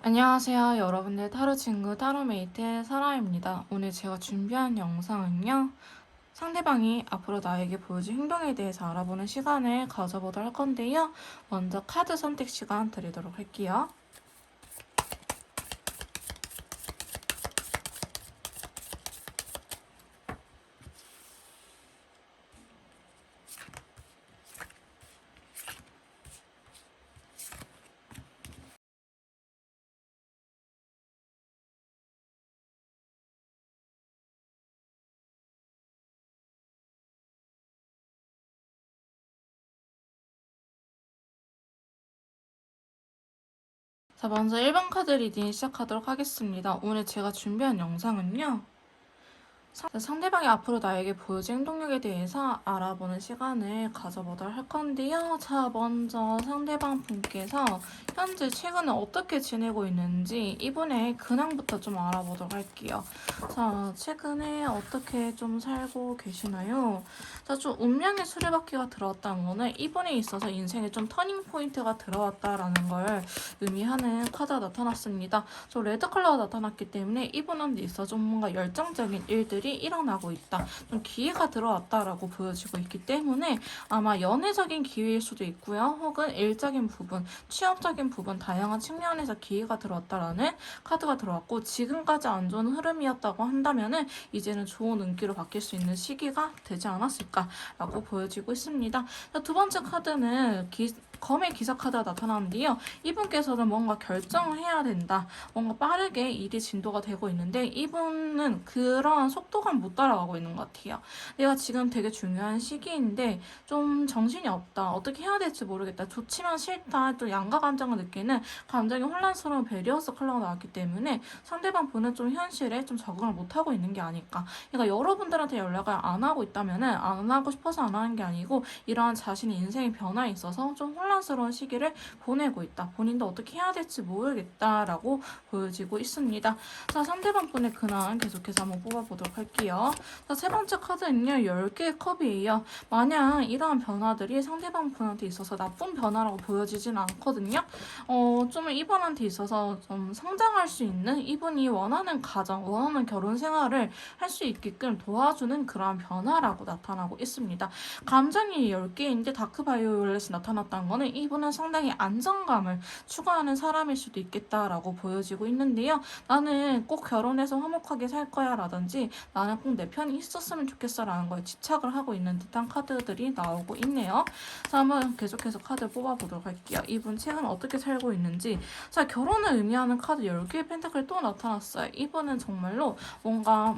안녕하세요. 여러분들 타로 친구 타로메이트 사라입니다. 오늘 제가 준비한 영상은요. 상대방이 앞으로 나에게 보여줄 행동에 대해서 알아보는 시간을 가져보도록 할 건데요. 먼저 카드 선택 시간 드리도록 할게요. 자, 먼저 1번 카드 리딩 시작하도록 하겠습니다. 오늘 제가 준비한 영상은요. 상대방이 앞으로 나에게 보여줄 행동력에 대해서 알아보는 시간을 가져보도록 할 건데요. 자, 먼저 상대방 분께서 현재 최근에 어떻게 지내고 있는지 이분의 근황부터 좀 알아보도록 할게요. 자, 최근에 어떻게 좀 살고 계시나요? 자, 좀 운명의 수레바퀴가 들어왔다는 거는 이분에 있어서 인생에 좀 터닝 포인트가 들어왔다라는 걸 의미하는 카드가 나타났습니다. 저 레드 컬러가 나타났기 때문에 이분한테 있어 좀 뭔가 열정적인 일들이 일어나고 있다. 좀 기회가 들어왔다라고 보여지고 있기 때문에 아마 연애적인 기회일 수도 있고요. 혹은 일적인 부분, 취업적인 부분 다양한 측면에서 기회가 들어왔다라는 카드가 들어왔고 지금까지 안 좋은 흐름이었다고 한다면은 이제는 좋은 운기로 바뀔 수 있는 시기가 되지 않았을까라고 보여지고 있습니다. 두 번째 카드는 검의 기사 카드가 나타나는데요. 이분께서는 뭔가 결정을 해야 된다. 뭔가 빠르게 일이 진도가 되고 있는데 이분은 그런 속도감 못 따라가고 있는 것 같아요. 내가 지금 되게 중요한 시기인데 좀 정신이 없다. 어떻게 해야 될지 모르겠다. 좋지만 싫다. 또 양가 감정을 느끼는 감정이 혼란스러운 베리어스 컬러가 나왔기 때문에 상대방 분은 좀 현실에 좀 적응을 못하고 있는 게 아닐까. 그러니까 여러분들한테 연락을 안 하고 있다면은 안 하고 싶어서 안 하는 게 아니고 이러한 자신의 인생의 변화에 있어서 좀 혼란스러운 시기를 보내고 있다. 본인도 어떻게 해야 될지 모르겠다라고 보여지고 있습니다. 자, 상대방 분의 근황 계속해서 한번 뽑아보도록 할게요. 자, 세 번째 카드는요. 10개의 컵이에요. 마냥 이러한 변화들이 상대방 분한테 있어서 나쁜 변화라고 보여지지는 않거든요. 좀 이분한테 있어서 좀 성장할 수 있는 이분이 원하는 가정, 원하는 결혼 생활을 할 수 있게끔 도와주는 그러한 변화라고 나타나고 있습니다. 감정이 10개인데 다크바이올렛이 나타났다는 거는 이분은 상당히 안정감을 추구하는 사람일 수도 있겠다라고 보여지고 있는데요. 나는 꼭 결혼해서 화목하게 살 거야 라든지 나는 꼭 내 편이 있었으면 좋겠어 라는 거에 집착을 하고 있는 듯한 카드들이 나오고 있네요. 자, 한번 계속해서 카드 뽑아보도록 할게요. 이분 최근 어떻게 살고 있는지. 자, 결혼을 의미하는 카드 10개의 펜타클이 또 나타났어요. 이분은 정말로 뭔가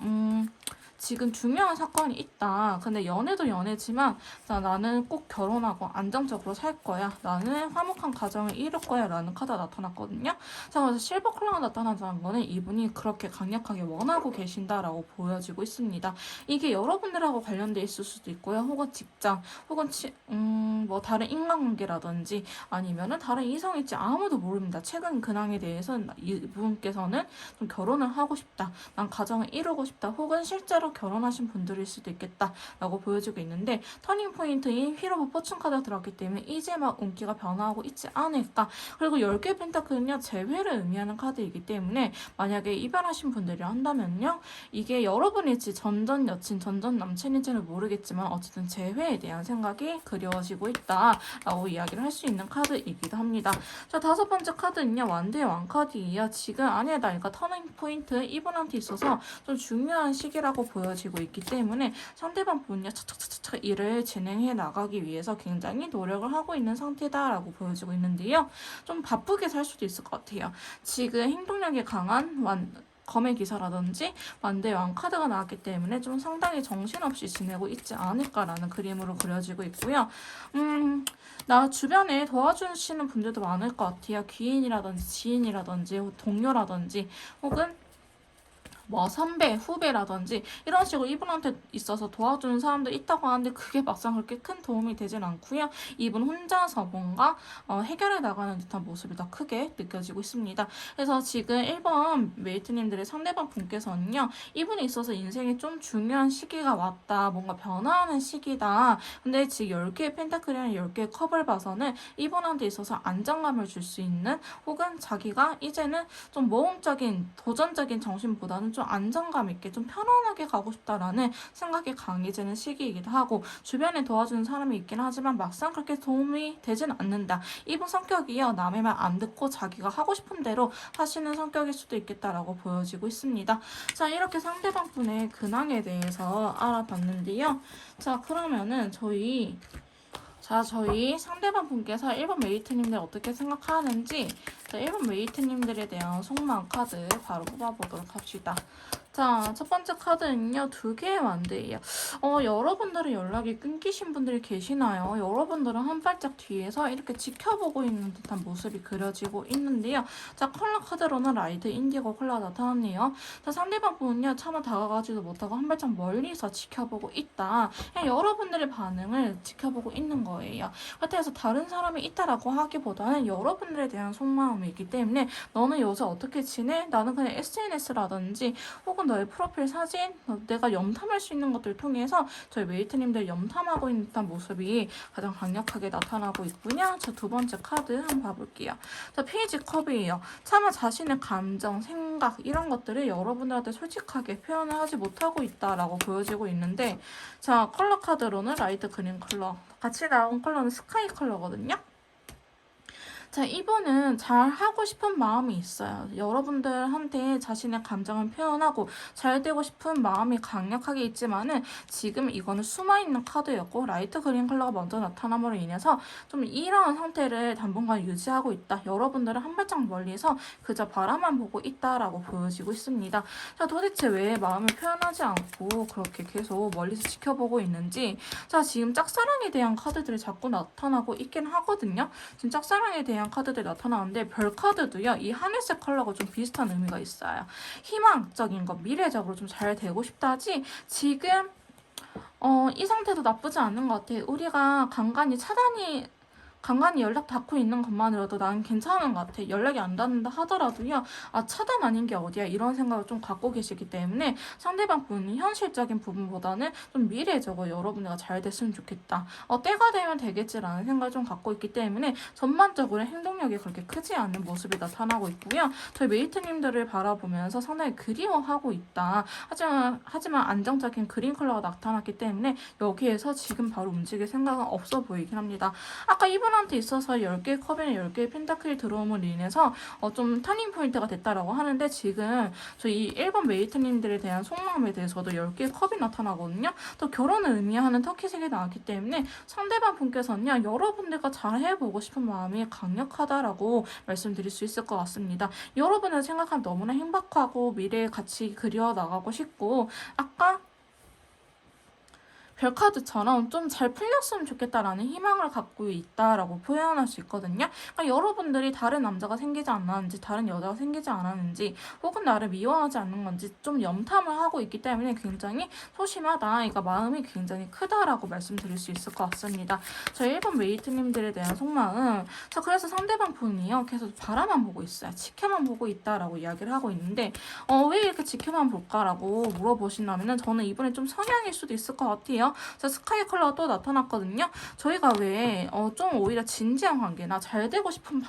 지금 중요한 사건이 있다. 근데 연애도 연애지만 자, 나는 꼭 결혼하고 안정적으로 살 거야. 나는 화목한 가정을 이룰 거야. 라는 카드가 나타났거든요. 자, 그래서 실버 컬러가 나타나는 거는 이분이 그렇게 강력하게 원하고 계신다라고 보여지고 있습니다. 이게 여러분들하고 관련돼 있을 수도 있고요. 혹은 직장, 혹은 뭐 다른 인간관계라든지 아니면은 다른 이성일지 아무도 모릅니다. 최근 근황에 대해서는 이분께서는 좀 결혼을 하고 싶다. 난 가정을 이루고 싶다. 혹은 실제로 결혼하신 분들일 수도 있겠다라고 보여지고 있는데 터닝 포인트인 휠 오브 포춘 카드가 들어왔기 때문에 이제 막 운기가 변화하고 있지 않을까. 그리고 10개 펜타클은요. 재회를 의미하는 카드이기 때문에 만약에 이별하신 분들이 한다면요. 이게 여러분일지 전전 여친, 전전 남친일지는 모르겠지만 어쨌든 재회에 대한 생각이 그려지고 있다라고 이야기를 할 수 있는 카드이기도 합니다. 자, 다섯 번째 카드는요. 완대의 왕카드이에요. 지금 아내의 날과 터닝 포인트 이분한테 있어서 좀 중요한 시기라고 보여지고 있기 때문에 상대방 분야 차차차차 일을 진행해 나가기 위해서 굉장히 노력을 하고 있는 상태다라고 보여지고 있는데요. 좀 바쁘게 살 수도 있을 것 같아요. 지금 행동력이 강한 검의 기사라든지 완대 왕카드가 나왔기 때문에 좀 상당히 정신없이 지내고 있지 않을까라는 그림으로 그려지고 있고요. 나 주변에 도와주시는 분들도 많을 것 같아요. 귀인이라든지 지인이라든지 동료라든지 혹은 뭐 선배, 후배라든지 이런 식으로 이분한테 있어서 도와주는 사람도 있다고 하는데 그게 막상 그렇게 큰 도움이 되진 않고요. 이분 혼자서 뭔가 해결해 나가는 듯한 모습이 더 크게 느껴지고 있습니다. 그래서 지금 1번 메이트님들의 상대방 분께서는요. 이분에 있어서 인생이 좀 중요한 시기가 왔다. 뭔가 변화하는 시기다. 근데 지금 10개의 펜타클이나 10개의 컵을 봐서는 이분한테 있어서 안정감을 줄 수 있는 혹은 자기가 이제는 좀 모험적인 도전적인 정신보다는 좀 안정감 있게 좀 편안하게 가고 싶다라는 생각이 강해지는 시기이기도 하고 주변에 도와주는 사람이 있긴 하지만 막상 그렇게 도움이 되진 않는다. 이분 성격이요. 남의 말 안 듣고 자기가 하고 싶은 대로 하시는 성격일 수도 있겠다라고 보여지고 있습니다. 자, 이렇게 상대방 분의 근황에 대해서 알아봤는데요. 자, 그러면은 저희 상대방 분께서 1번 메이트님들 어떻게 생각하는지 1번 메이트님들에 대한 속마음 카드 바로 뽑아보도록 합시다. 자, 첫 번째 카드는요, 2개의 완드예요. 여러분들은 연락이 끊기신 분들이 계시나요? 여러분들은 한 발짝 뒤에서 이렇게 지켜보고 있는 듯한 모습이 그려지고 있는데요. 자, 컬러 카드로는 라이트 인디고 컬러가 나타났네요. 자, 상대방 분은요, 차마 다가가지도 못하고 한 발짝 멀리서 지켜보고 있다. 그냥 여러분들의 반응을 지켜보고 있는 거예요. 그래서 다른 사람이 있다라고 하기보다는 여러분들에 대한 속마음이 있기 때문에 너는 요새 어떻게 지내? 나는 그냥 SNS라든지 혹은 너의 프로필 사진, 내가 염탐할 수 있는 것들을 통해서 저희 메이트님들 염탐하고 있는 듯한 모습이 가장 강력하게 나타나고 있군요. 자, 2번째 카드 한번 봐볼게요. 자, 페이지 컵이에요. 차마 자신의 감정, 생각 이런 것들을 여러분들한테 솔직하게 표현을 하지 못하고 있다라고 보여지고 있는데 자, 컬러 카드로는 라이트 그린 컬러, 같이 나온 컬러는 스카이 컬러거든요. 자, 이분은 잘 하고 싶은 마음이 있어요. 여러분들한테 자신의 감정을 표현하고 잘 되고 싶은 마음이 강력하게 있지만은 지금 이거는 숨어있는 카드였고 라이트 그린 컬러가 먼저 나타남으로 인해서 좀 이런 상태를 당분간 유지하고 있다. 여러분들은 한 발짝 멀리서 그저 바라만 보고 있다라고 보여지고 있습니다. 자, 도대체 왜 마음을 표현하지 않고 그렇게 계속 멀리서 지켜보고 있는지 자, 지금 짝사랑에 대한 카드들이 자꾸 나타나고 있긴 하거든요. 지금 짝사랑에 대한 카드들이 나타나는데 별 카드도요. 이 하늘색 컬러가 좀 비슷한 의미가 있어요. 희망적인 것, 미래적으로 좀 잘 되고 싶다지 지금 이 상태도 나쁘지 않은 것 같아. 우리가 간간히 연락 닿고 있는 것만으로도 나는 괜찮은 것 같아. 연락이 안 닿는다 하더라도요. 아, 차단 아닌 게 어디야 이런 생각을 좀 갖고 계시기 때문에 상대방 분이 현실적인 부분보다는 좀 미래적으로 여러분과 잘 됐으면 좋겠다. 때가 되면 되겠지라는 생각을 좀 갖고 있기 때문에 전반적으로 행동력이 그렇게 크지 않은 모습이 나타나고 있고요. 저희 메이트님들을 바라보면서 상당히 그리워하고 있다. 하지만 안정적인 그린 컬러가 나타났기 때문에 여기에서 지금 바로 움직일 생각은 없어 보이긴 합니다. 아까 이분한테 있어서 10개의 컵이나 10개의 펜타클이 들어옴으로 인해서 좀 터닝 포인트가 됐다라고 하는데 지금 저희 1번 메이트님들에 대한 속마음에 대해서도 10개의 컵이 나타나거든요. 또 결혼을 의미하는 터키색이 나왔기 때문에 상대방 분께서는요. 여러분들과 잘 해보고 싶은 마음이 강력하다라고 말씀드릴 수 있을 것 같습니다. 여러분을 생각하면 너무나 행복하고 미래에 같이 그려 나가고 싶고 아까 별카드처럼 좀 잘 풀렸으면 좋겠다라는 희망을 갖고 있다라고 표현할 수 있거든요. 그러니까 여러분들이 다른 남자가 생기지 않았는지 다른 여자가 생기지 않았는지 혹은 나를 미워하지 않는 건지 좀 염탐을 하고 있기 때문에 굉장히 소심하다. 그러니까 마음이 굉장히 크다라고 말씀드릴 수 있을 것 같습니다. 저희 1번 메이트님들에 대한 속마음 자 그래서 상대방 분이요. 계속 바라만 보고 있어요. 지켜만 보고 있다라고 이야기를 하고 있는데 왜 이렇게 지켜만 볼까라고 물어보신다면 저는 이번에 좀 성향일 수도 있을 것 같아요. 자, 스카이 컬러가 또 나타났거든요. 저희가 왜 좀 오히려 진지한 관계나 잘 되고 싶은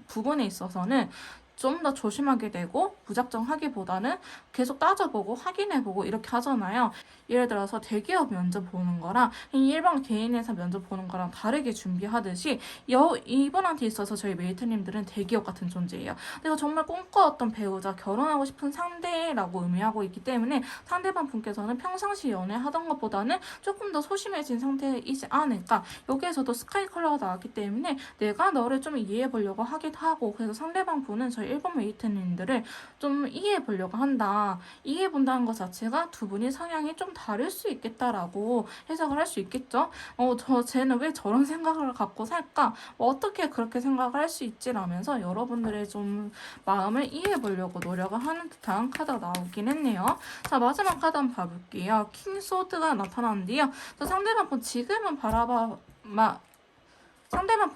부분에 있어서는 좀 더 조심하게 되고 무작정하기보다는 계속 따져보고 확인해보고 이렇게 하잖아요. 예를 들어서 대기업 면접 보는 거랑 일반 개인회사 면접 보는 거랑 다르게 준비하듯이 이분한테 있어서 저희 메이트님들은 대기업 같은 존재예요. 내가 정말 꿈꿔왔던 배우자, 결혼하고 싶은 상대라고 의미하고 있기 때문에 상대방 분께서는 평상시 연애하던 것보다는 조금 더 소심해진 상태이지 않을까. 여기에서도 스카이 컬러가 나왔기 때문에 내가 너를 좀 이해해보려고 하기도 하고 그래서 상대방 분은 저희 저희 1번 메이트님들을 좀 이해해 보려고 한다. 이해해 본다는 것 자체가 두 분이 성향이 좀 다를 수 있겠다라고 해석을 할 수 있겠죠. 쟤는 왜 저런 생각을 갖고 살까? 어떻게 그렇게 생각을 할 수 있지라면서 여러분들의 좀 마음을 이해해 보려고 노력을 하는 듯한 카드가 나오긴 했네요. 자, 마지막 카드 한번 봐볼게요. 킹 소드가 나타나는데요. 상대방 분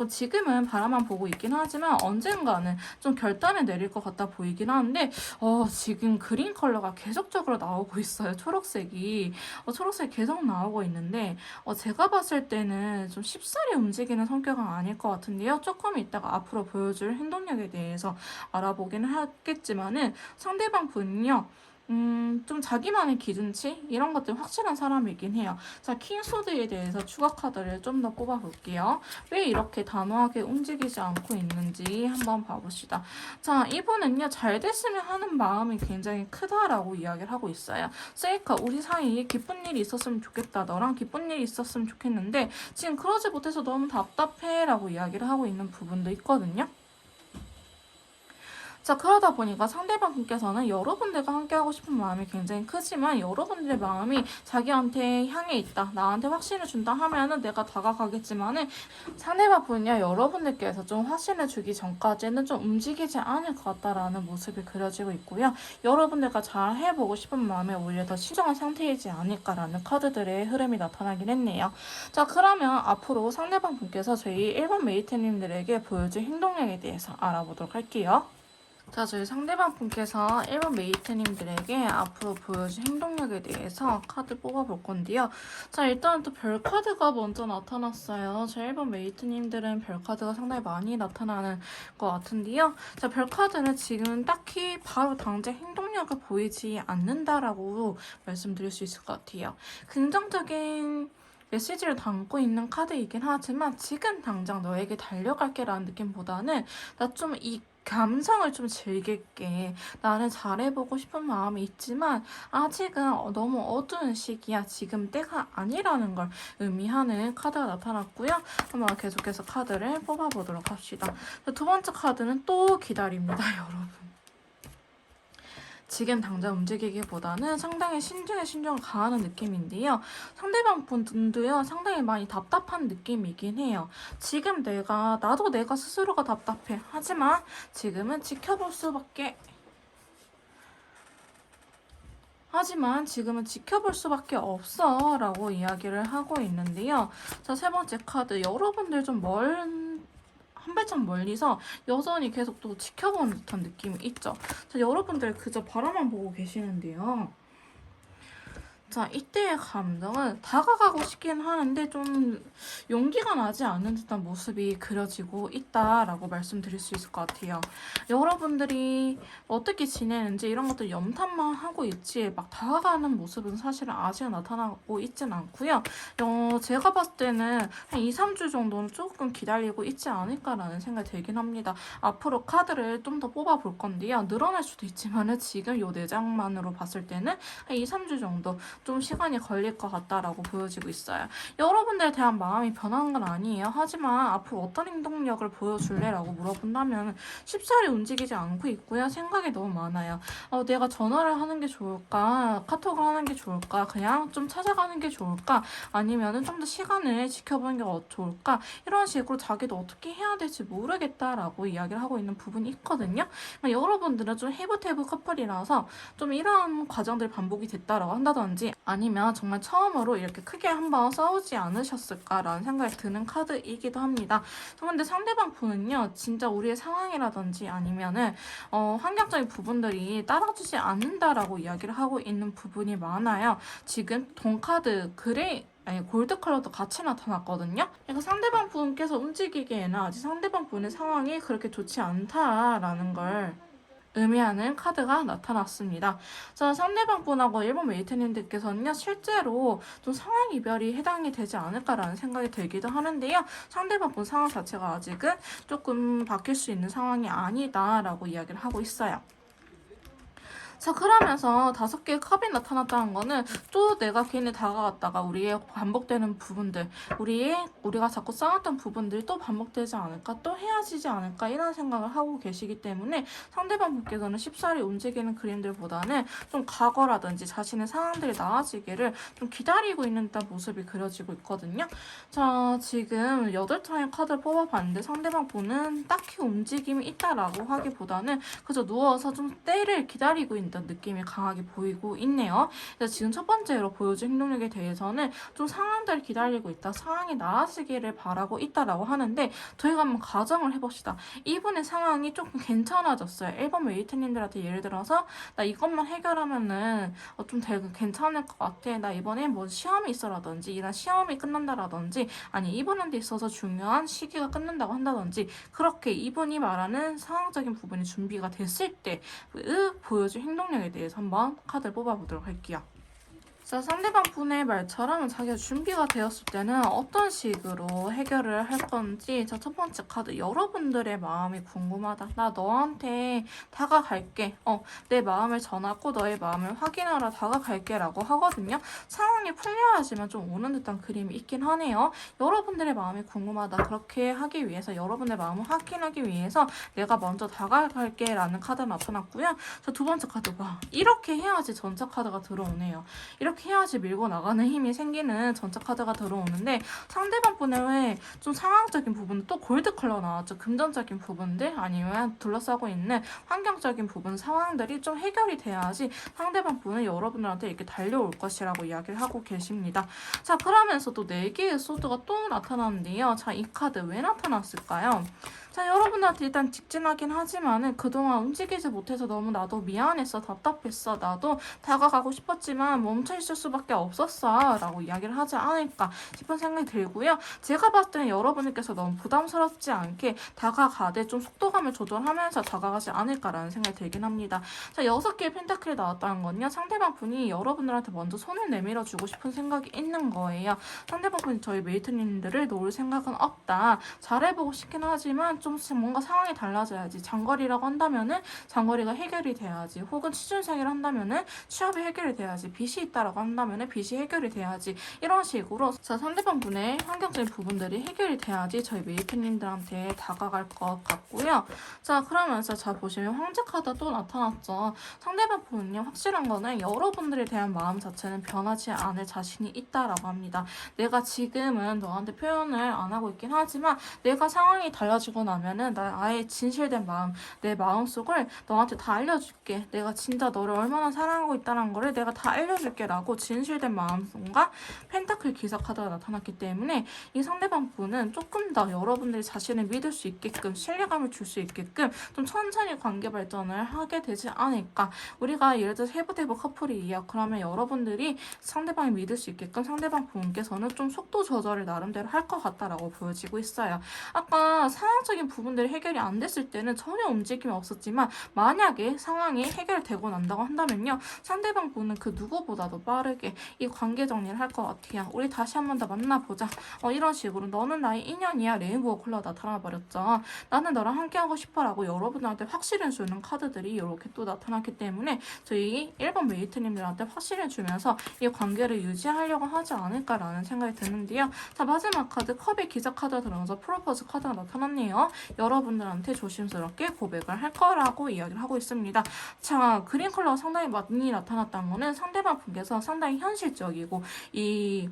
지금은 바라만 보고 있긴 하지만 언젠가는 좀 결단을 내릴 것 같다 보이긴 하는데 지금 그린 컬러가 계속적으로 나오고 있어요. 초록색이 계속 나오고 있는데 제가 봤을 때는 좀 쉽사리 움직이는 성격은 아닐 것 같은데요. 조금 있다가 앞으로 보여줄 행동력에 대해서 알아보긴 하겠지만은 상대방 분은요. 좀 자기만의 기준치? 이런 것들 확실한 사람이긴 해요. 자, 킹소드에 대해서 추가 카드를 좀 더 뽑아볼게요. 왜 이렇게 단호하게 움직이지 않고 있는지 한번 봐봅시다. 자, 이분은요, 잘 됐으면 하는 마음이 굉장히 크다라고 이야기를 하고 있어요. 세이카, 우리 사이에 기쁜 일이 있었으면 좋겠다. 너랑 기쁜 일이 있었으면 좋겠는데, 지금 그러지 못해서 너무 답답해. 라고 이야기를 하고 있는 부분도 있거든요. 자, 그러다 보니까 상대방 분께서는 여러분들과 함께하고 싶은 마음이 굉장히 크지만 여러분들의 마음이 자기한테 향해 있다. 나한테 확신을 준다 하면은 내가 다가가겠지만은 상대방 분이야 여러분들께서 좀 확신을 주기 전까지는 좀 움직이지 않을 것 같다라는 모습이 그려지고 있고요. 여러분들과 잘 해보고 싶은 마음에 오히려 더 신중한 상태이지 않을까라는 카드들의 흐름이 나타나긴 했네요. 자, 그러면 앞으로 상대방 분께서 저희 1번 메이트님들에게 보여줄 행동력에 대해서 알아보도록 할게요. 자, 저희 상대방 분께서 1번 메이트님들에게 앞으로 보여줄 행동력에 대해서 카드 뽑아볼 건데요. 자, 일단은 또 별 카드가 먼저 나타났어요. 저 1번 메이트님들은 별 카드가 상당히 많이 나타나는 것 같은데요. 자, 별 카드는 지금 딱히 바로 당장 행동력을 보이지 않는다라고 말씀드릴 수 있을 것 같아요. 긍정적인 메시지를 담고 있는 카드이긴 하지만 지금 당장 너에게 달려갈게 라는 느낌보다는 나좀이 감성을 좀 즐길게. 나는 잘해보고 싶은 마음이 있지만 아직은 너무 어두운 시기야. 지금 때가 아니라는 걸 의미하는 카드가 나타났고요. 한번 계속해서 카드를 뽑아보도록 합시다. 두 번째 카드는 또 기다립니다, 여러분. 지금 당장 움직이기보다는 상당히 신중을 가하는 느낌인데요. 상대방 분도요, 상당히 많이 답답한 느낌이긴 해요. 지금 나도 내가 스스로가 답답해. 하지만 지금은 지켜볼 수밖에 없어 라고 이야기를 하고 있는데요. 자, 세 번째 카드. 여러분들 한 발짝 멀리서 여전히 계속 또 지켜보는 듯한 느낌이 있죠. 자, 여러분들 그저 바라만 보고 계시는데요. 자, 이때의 감정은 다가가고 싶긴 하는데 좀 용기가 나지 않는 듯한 모습이 그려지고 있다라고 말씀드릴 수 있을 것 같아요. 여러분들이 어떻게 지내는지 이런 것들 염탐만 하고 있지 막 다가가는 모습은 사실은 아직은 나타나고 있진 않고요. 제가 봤을 때는 한 2, 3주 정도는 조금 기다리고 있지 않을까라는 생각이 들긴 합니다. 앞으로 카드를 좀 더 뽑아볼 건데요. 늘어날 수도 있지만은 지금 요 4장만으로 봤을 때는 한 2, 3주 정도 좀 시간이 걸릴 것 같다라고 보여지고 있어요. 여러분들에 대한 마음이 변하는 건 아니에요. 하지만 앞으로 어떤 행동력을 보여줄래? 라고 물어본다면 쉽사리 움직이지 않고 있고요. 생각이 너무 많아요. 내가 전화를 하는 게 좋을까? 카톡을 하는 게 좋을까? 그냥 좀 찾아가는 게 좋을까? 아니면은 좀 더 시간을 지켜보는 게 좋을까? 이런 식으로 자기도 어떻게 해야 될지 모르겠다라고 이야기를 하고 있는 부분이 있거든요. 그러니까 여러분들은 좀 해부태부 커플이라서 좀 이러한 과정들이 반복이 됐다라고 한다든지 아니면 정말 처음으로 이렇게 크게 한번 싸우지 않으셨을까라는 생각이 드는 카드이기도 합니다. 그런데 상대방 분은요, 진짜 우리의 상황이라든지 아니면은 환경적인 부분들이 따라주지 않는다라고 이야기를 하고 있는 부분이 많아요. 지금 동카드 골드 컬러도 같이 나타났거든요. 그러니까 상대방 분께서 움직이기에는 아직 상대방 분의 상황이 그렇게 좋지 않다라는 걸 의미하는 카드가 나타났습니다. 자, 상대방 분하고 일본 메이트님들께서는요, 실제로 좀 상황 이별이 해당이 되지 않을까라는 생각이 들기도 하는데요. 상대방 분 상황 자체가 아직은 조금 바뀔 수 있는 상황이 아니다라고 이야기를 하고 있어요. 자, 그러면서 5개의 컵이 나타났다는 거는 또 내가 괜히 다가갔다가 우리의 반복되는 부분들, 우리가 자꾸 쌓았던 부분들이 또 반복되지 않을까, 또 헤어지지 않을까, 이런 생각을 하고 계시기 때문에 상대방 분께서는 쉽사리 움직이는 그림들보다는 좀 과거라든지 자신의 상황들이 나아지기를 좀 기다리고 있는 듯한 모습이 그려지고 있거든요. 자, 지금 8장의 카드를 뽑아봤는데 상대방 분은 딱히 움직임이 있다라고 하기보다는 그저 누워서 좀 때를 기다리고 있는 느낌이 강하게 보이고 있네요. 그래서 지금 첫 번째로 보여준 행동력에 대해서는 좀 상황들을 기다리고 있다, 상황이 나아지기를 바라고 있다라고 하는데 저희가 한번 가정을 해봅시다. 이분의 상황이 조금 괜찮아졌어요. 1번 웨이트님들한테 예를 들어서 나 이것만 해결하면은 좀 되게 괜찮을 것 같아. 나 이번에 뭐 시험이 있어라든지 이런 시험이 끝난다라든지 아니 이분한테 있어서 중요한 시기가 끝난다고 한다든지 그렇게 이분이 말하는 상황적인 부분이 준비가 됐을 때 보여줄 행동력에 대해서 한번 카드를 뽑아보도록 할게요. 자, 상대방 분의 말처럼 자기가 준비가 되었을 때는 어떤 식으로 해결을 할 건지. 자, 첫 번째 카드, 여러분들의 마음이 궁금하다. 나 너한테 다가갈게. 내 마음을 전하고 너의 마음을 확인하러 다가갈게 라고 하거든요. 상황이 풀려야지만 좀 오는 듯한 그림이 있긴 하네요. 여러분들의 마음이 궁금하다. 그렇게 하기 위해서, 여러분의 마음을 확인하기 위해서 내가 먼저 다가갈게 라는 카드가 나타났고요. 자, 두 번째 카드 봐. 이렇게 해야지 전차 카드가 들어오네요. 이렇게 해야지 밀고 나가는 힘이 생기는 전차 카드가 들어오는데 상대방 분의 좀 상황적인 부분, 또 골드 컬러 나왔죠. 금전적인 부분들 아니면 둘러싸고 있는 환경적인 부분, 상황들이 좀 해결이 돼야지 상대방 분은 여러분들한테 이렇게 달려올 것이라고 이야기를 하고 계십니다. 자, 그러면서도 4개의 소드가 또 나타나는데요. 자, 이 카드 왜 나타났을까요? 자, 여러분들한테 일단 직진하긴 하지만은 그동안 움직이지 못해서 너무 나도 미안했어, 답답했어, 나도 다가가고 싶었지만 멈춰 있을 수밖에 없었어 라고 이야기를 하지 않을까 싶은 생각이 들고요. 제가 봤을 때는 여러분들께서 너무 부담스럽지 않게 다가가되 좀 속도감을 조절하면서 다가가지 않을까라는 생각이 들긴 합니다. 자, 6개의 펜타클이 나왔다는 건요, 상대방 분이 여러분들한테 먼저 손을 내밀어 주고 싶은 생각이 있는 거예요. 상대방 분이 저희 메이트님들을 놓을 생각은 없다, 잘해보고 싶긴 하지만 좀 뭔가 상황이 달라져야지. 장거리라고 한다면은 장거리가 해결이 돼야지. 혹은 취준생이라 한다면은 취업이 해결이 돼야지. 빚이 있다라고 한다면은 빚이 해결이 돼야지. 이런 식으로 자, 상대방 분의 환경적인 부분들이 해결이 돼야지 저희 메이트님들한테 다가갈 것 같고요. 자, 그러면서 자 보시면 황제 카드 또 나타났죠. 상대방 분은요, 확실한 거는 여러분들에 대한 마음 자체는 변하지 않을 자신이 있다라고 합니다. 내가 지금은 너한테 표현을 안 하고 있긴 하지만 내가 상황이 달라지고 나면은 나 아예 진실된 마음, 내 마음속을 너한테 다 알려줄게. 내가 진짜 너를 얼마나 사랑하고 있다는 거를 내가 다 알려줄게 라고 진실된 마음과 펜타클 기사 카드가 나타났기 때문에 이 상대방 분은 조금 더 여러분들이 자신을 믿을 수 있게끔, 신뢰감을 줄 수 있게끔 좀 천천히 관계 발전을 하게 되지 않을까. 우리가 예를 들어서 해부대부 커플이에요. 그러면 여러분들이 상대방을 믿을 수 있게끔 상대방 분께서는 좀 속도 조절을 나름대로 할 것 같다라고 보여지고 있어요. 아까 상황적인 부분들이 해결이 안 됐을 때는 전혀 움직임이 없었지만 만약에 상황이 해결되고 난다고 한다면요, 상대방 분은 그 누구보다도 빠르게 이 관계 정리를 할 것 같아요. 우리 다시 한 번 더 만나보자. 이런 식으로 너는 나의 인연이야. 레인보우 컬러 나타나 버렸죠. 나는 너랑 함께하고 싶어라고 여러분들한테 확신을 주는 카드들이 이렇게 또 나타났기 때문에 저희 1번 메이트님들한테 확신을 주면서 이 관계를 유지하려고 하지 않을까라는 생각이 드는데요. 자, 마지막 카드 컵의 기자 카드가 들어가서 프로포즈 카드가 나타났네요. 여러분들한테 조심스럽게 고백을 할 거라고 이야기를 하고 있습니다. 자, 그린 컬러가 상당히 많이 나타났다는 거는 상대방 분께서 상당히 현실적이고 이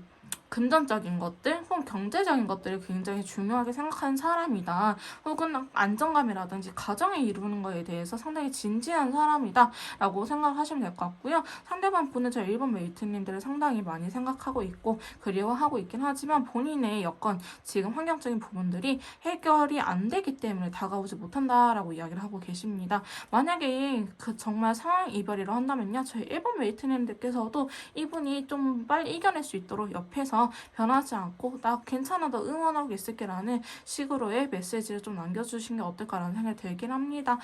금전적인 것들 혹은 경제적인 것들을 굉장히 중요하게 생각하는 사람이다. 혹은 안정감이라든지 가정을 이루는 거에 대해서 상당히 진지한 사람이다 라고 생각하시면 될 것 같고요. 상대방 분은 저희 일본 메이트님들을 상당히 많이 생각하고 있고 그리워하고 있긴 하지만 본인의 여건, 지금 환경적인 부분들이 해결이 안 되기 때문에 다가오지 못한다라고 이야기를 하고 계십니다. 만약에 그 정말 상황 이별이라 한다면요, 저희 일본 메이트님들께서도 이분이 좀 빨리 이겨낼 수 있도록 옆에서 변하지 않고 나 괜찮아, 너 응원하고 있을게 라는 식으로의 메시지를 좀 남겨주신 게 어떨까라는 생각이 들긴 합니다.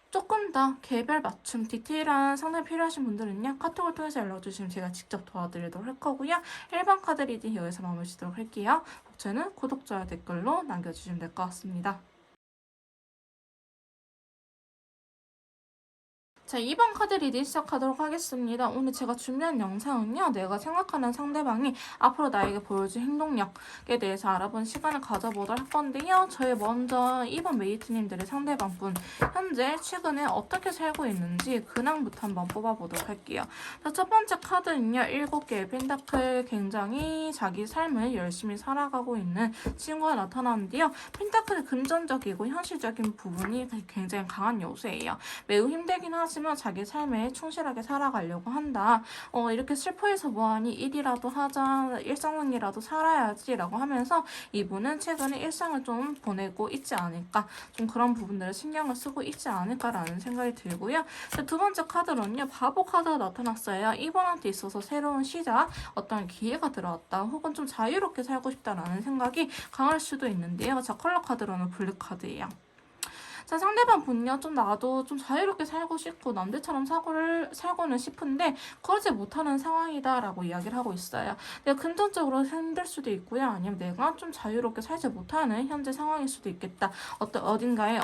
조금 더 개별 맞춤 디테일한 상담이 필요하신 분들은요, 카톡을 통해서 연락주시면 제가 직접 도와드리도록 할 거고요. 1번 카드 리딩 여기서 마무리 짓도록 할게요. 복제는 구독, 좋아요, 댓글로 남겨주시면 될 것 같습니다. 자, 2번 카드 리딩 시작하도록 하겠습니다. 오늘 제가 준비한 영상은요, 내가 생각하는 상대방이 앞으로 나에게 보여줄 행동력에 대해서 알아보는 시간을 가져보도록 할 건데요. 저희 먼저 2번 메이트님들의 상대방분, 현재 최근에 어떻게 살고 있는지 근황부터 한번 뽑아보도록 할게요. 자, 첫 번째 카드는요, 7개의 펜타클, 굉장히 자기 삶을 열심히 살아가고 있는 친구가 나타나는데요. 펜타클이 금전적이고 현실적인 부분이 굉장히 강한 요소예요. 매우 힘들긴 하지만 자기 삶에 충실하게 살아가려고 한다. 이렇게 슬퍼해서 뭐하니, 일이라도 하자, 일상이라도 살아야지 라고 하면서 이분은 최근에 일상을 좀 보내고 있지 않을까, 좀 그런 부분들을 신경을 쓰고 있지 않을까라는 생각이 들고요. 두 번째 카드로는요, 바보 카드가 나타났어요. 이분한테 있어서 새로운 시작, 어떤 기회가 들어왔다, 혹은 좀 자유롭게 살고 싶다라는 생각이 강할 수도 있는데요. 자, 컬러 카드로는 블랙 카드예요. 자, 상대방 분요, 좀 나도 좀 자유롭게 살고 싶고 남들처럼 살고는 싶은데 그러지 못하는 상황이다라고 이야기를 하고 있어요. 내가 금전적으로 힘들 수도 있고요. 아니면 내가 좀 자유롭게 살지 못하는 현재 상황일 수도 있겠다. 어딘가에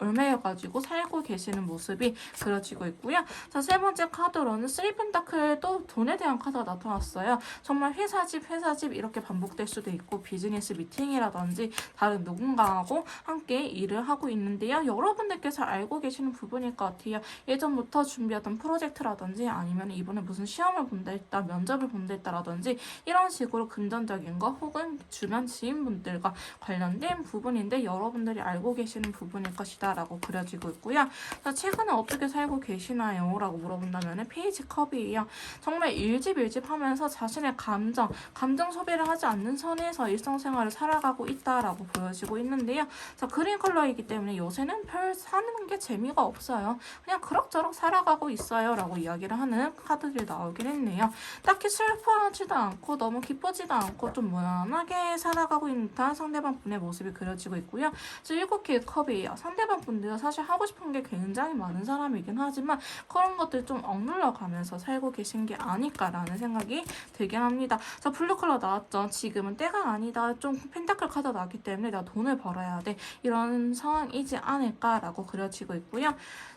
얽매여가지고 살고 계시는 모습이 그려지고 있고요. 자, 세 번째 카드로는 3펜타클, 또 돈에 대한 카드가 나타났어요. 정말 회사집 이렇게 반복될 수도 있고, 비즈니스 미팅이라든지 다른 누군가하고 함께 일을 하고 있는데요. 여러분들께서 알고 계시는 부분일 것 같아요. 예전부터 준비하던 프로젝트라든지, 아니면 이번에 무슨 시험을 본다 했다, 면접을 본다 했다라든지, 이런 식으로 금전적인 거 혹은 주변 지인분들과 관련된 부분인데 여러분들이 알고 계시는 부분일 것이다 라고 그려지고 있고요. 자, 최근에 어떻게 살고 계시나요? 라고 물어본다면 페이지 컵이에요. 정말 일집 하면서 자신의 감정 소비를 하지 않는 선에서 일상생활을 살아가고 있다라고 보여지고 있는데요. 자, 그린 컬러이기 때문에 요새는 별 사는 게 재미가 없어요. 그냥 그럭저럭 살아가고 있어요 라고 이야기를 하는 카드들이 나오긴 했네요. 딱히 슬퍼하지도 않고 너무 기쁘지도 않고 좀 무난하게 살아가고 있는 듯한 상대방 분의 모습이 그려지고 있고요. 7개의 컵이에요. 상대방 분들은 사실 하고 싶은 게 굉장히 많은 사람이긴 하지만 그런 것들 좀 억눌러 가면서 살고 계신 게 아닐까라는 생각이 들긴 합니다. 자, 블루 컬러 나왔죠. 지금은 때가 아니다. 좀 펜타클 카드 나왔기 때문에 내가 돈을 벌어야 돼. 이런 상황이지 않을까라고 그려지고 있고요.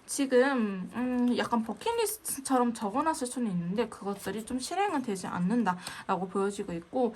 지금 약간 버킷리스트처럼 적어놨을 수는 있는데 그것들이 좀 실행은 되지 않는다라고 보여지고 있고,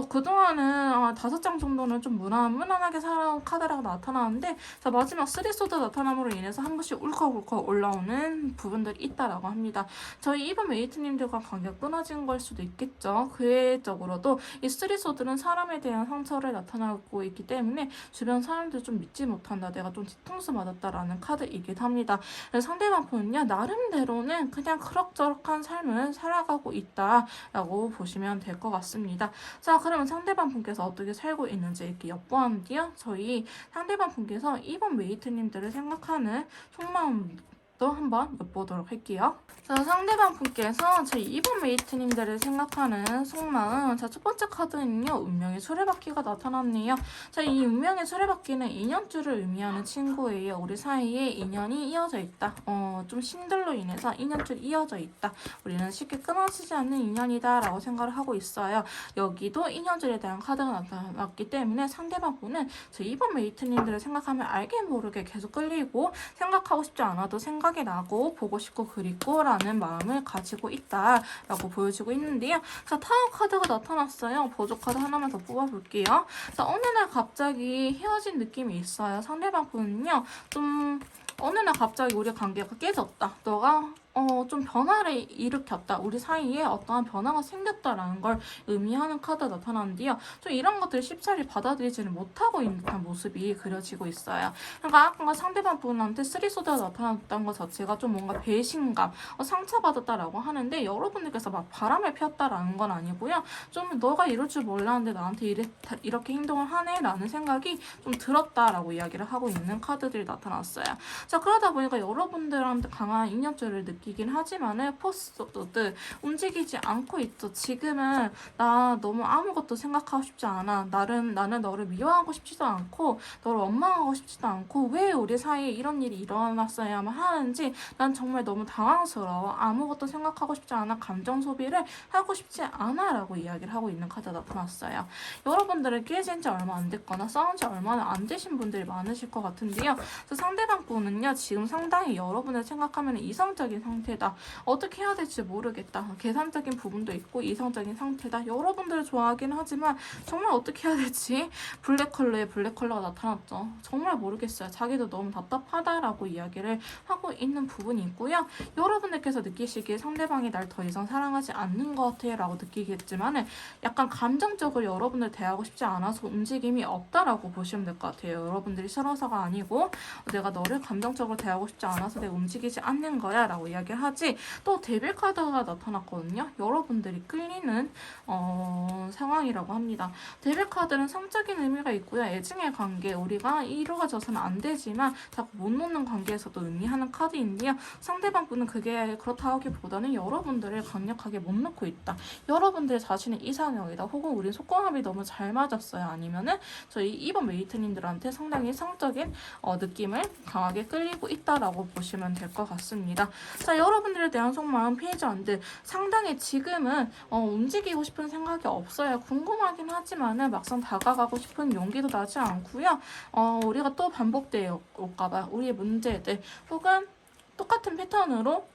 그동안은 5장 정도는 좀 무난하게 살아온 카드라고 나타나는데, 자, 마지막 3소드 나타남으로 인해서 한 번씩 울컥울컥 올라오는 부분들이 있다라고 합니다. 저희 2번 메이트님들과 관계가 끊어진 걸 수도 있겠죠. 그 외적으로도 이 3소드는 사람에 대한 상처를 나타나고 있기 때문에 주변 사람들 좀 믿지 못한다, 내가 좀 뒤통수 맞았다라는 카드이긴 합니다. 상대방 분은요, 나름대로는 그냥 그럭저럭한 삶을 살아가고 있다라고 보시면 될 것 같습니다. 자, 그러면 상대방 분께서 어떻게 살고 있는지 이렇게 엿보았는데요. 저희 상대방 분께서 2번 메이트님들을 생각하는 속마음도 한번 엿보도록 할게요. 자, 상대방 분께서 제 2번 메이트님들을 생각하는 속마음. 자, 첫 번째 카드는요, 운명의 수레바퀴가 나타났네요. 자, 이 운명의 수레바퀴는 인연줄을 의미하는 친구예요. 우리 사이에 인연이 이어져 있다. 좀 신들로 인해서 인연줄이 이어져 있다. 우리는 쉽게 끊어지지 않는 인연이다 라고 생각을 하고 있어요. 여기도 인연줄에 대한 카드가 나타났기 때문에 상대방 분은 제 2번 메이트님들을 생각하면 알게 모르게 계속 끌리고, 생각하고 싶지 않아도 생각이 나고 보고 싶고 그립고 라는 마음을 가지고 있다라고 보여지고 있는데요. 자, 타워 카드가 나타났어요. 보조 카드 하나만 더 뽑아볼게요. 자, 어느 날 갑자기 헤어진 느낌이 있어요. 상대방 분은요, 좀 어느 날 갑자기 우리 관계가 깨졌다, 너가 좀 변화를 일으켰다, 우리 사이에 어떠한 변화가 생겼다라는 걸 의미하는 카드가 나타나는데요. 좀 이런 것들을 쉽사리 받아들이지는 못하고 있는 듯한 모습이 그려지고 있어요. 그러니까 아까 상대방 분한테 3소드가 나타났던 것 자체가 좀 뭔가 배신감, 상처받았다라고 하는데, 여러분들께서 막 바람을 피웠다라는 건 아니고요. 좀 너가 이럴 줄 몰랐는데 나한테 이렇게 행동을 하네 라는 생각이 좀 들었다라고 이야기를 하고 있는 카드들이 나타났어요. 자, 그러다 보니까 여러분들한테 강한 인연줄을 느끼긴 하지만은 포스드 움직이지 않고 있죠. 지금은 나 너무 아무것도 생각하고 싶지 않아. 나는 너를 미워하고 싶지도 않고 너를 원망하고 싶지도 않고 왜 우리 사이에 이런 일이 일어났어야만 하는지 난 정말 너무 당황스러워. 아무것도 생각하고 싶지 않아. 감정 소비를 하고 싶지 않아 라고 이야기를 하고 있는 카드가 나타났어요. 여러분들은 깨진 지 얼마 안 됐거나 싸운 지 얼마나 안 되신 분들이 많으실 것 같은데요. 그래서 상대방 분은요, 지금 상당히 여러분을 생각하면 이성적인 상태다. 어떻게 해야 될지 모르겠다. 계산적인 부분도 있고 이성적인 상태다. 여러분들을 좋아하긴 하지만 정말 어떻게 해야 될지 블랙 컬러에 블랙 컬러가 나타났죠. 정말 모르겠어요. 자기도 너무 답답하다라고 이야기를 하고 있는 부분이 있고요. 여러분들께서 느끼시기에 상대방이 날 더 이상 사랑하지 않는 것 같아 라고 느끼겠지만 약간 감정적으로 여러분을 대하고 싶지 않아서 움직임이 없다라고 보시면 될 것 같아요. 여러분들이 싫어서가 아니고 내가 너를 감정적으로 대하고 싶지 않아서 내가 움직이지 않는 거야 라고 이야기를 하지. 또 데빌 카드가 나타났거든요. 여러분들이 끌리는 상황이라고 합니다. 데빌 카드는 성적인 의미가 있고요. 애증의 관계, 우리가 이루어져서는 안 되지만 자꾸 못 놓는 관계에서도 의미하는 카드인데요. 상대방 분은 그게 그렇다 하기보다는 여러분들을 강력하게 못 놓고 있다. 여러분들 자신의 이상형이다. 혹은 우리 속궁합이 너무 잘 맞았어요. 아니면은 저희 2번 메이트님들한테 상당히 성적인 느낌을 강하게 끌리고 있다라고 보시면 될 것 같습니다. 자, 여러분들에 대한 속마음 피해자분들 상당히 지금은 움직이고 싶은 생각이 없어요. 궁금하긴 하지만은 막상 다가가고 싶은 용기도 나지 않고요. 우리가 또 반복되어 올까봐 우리의 문제들 혹은 똑같은 패턴으로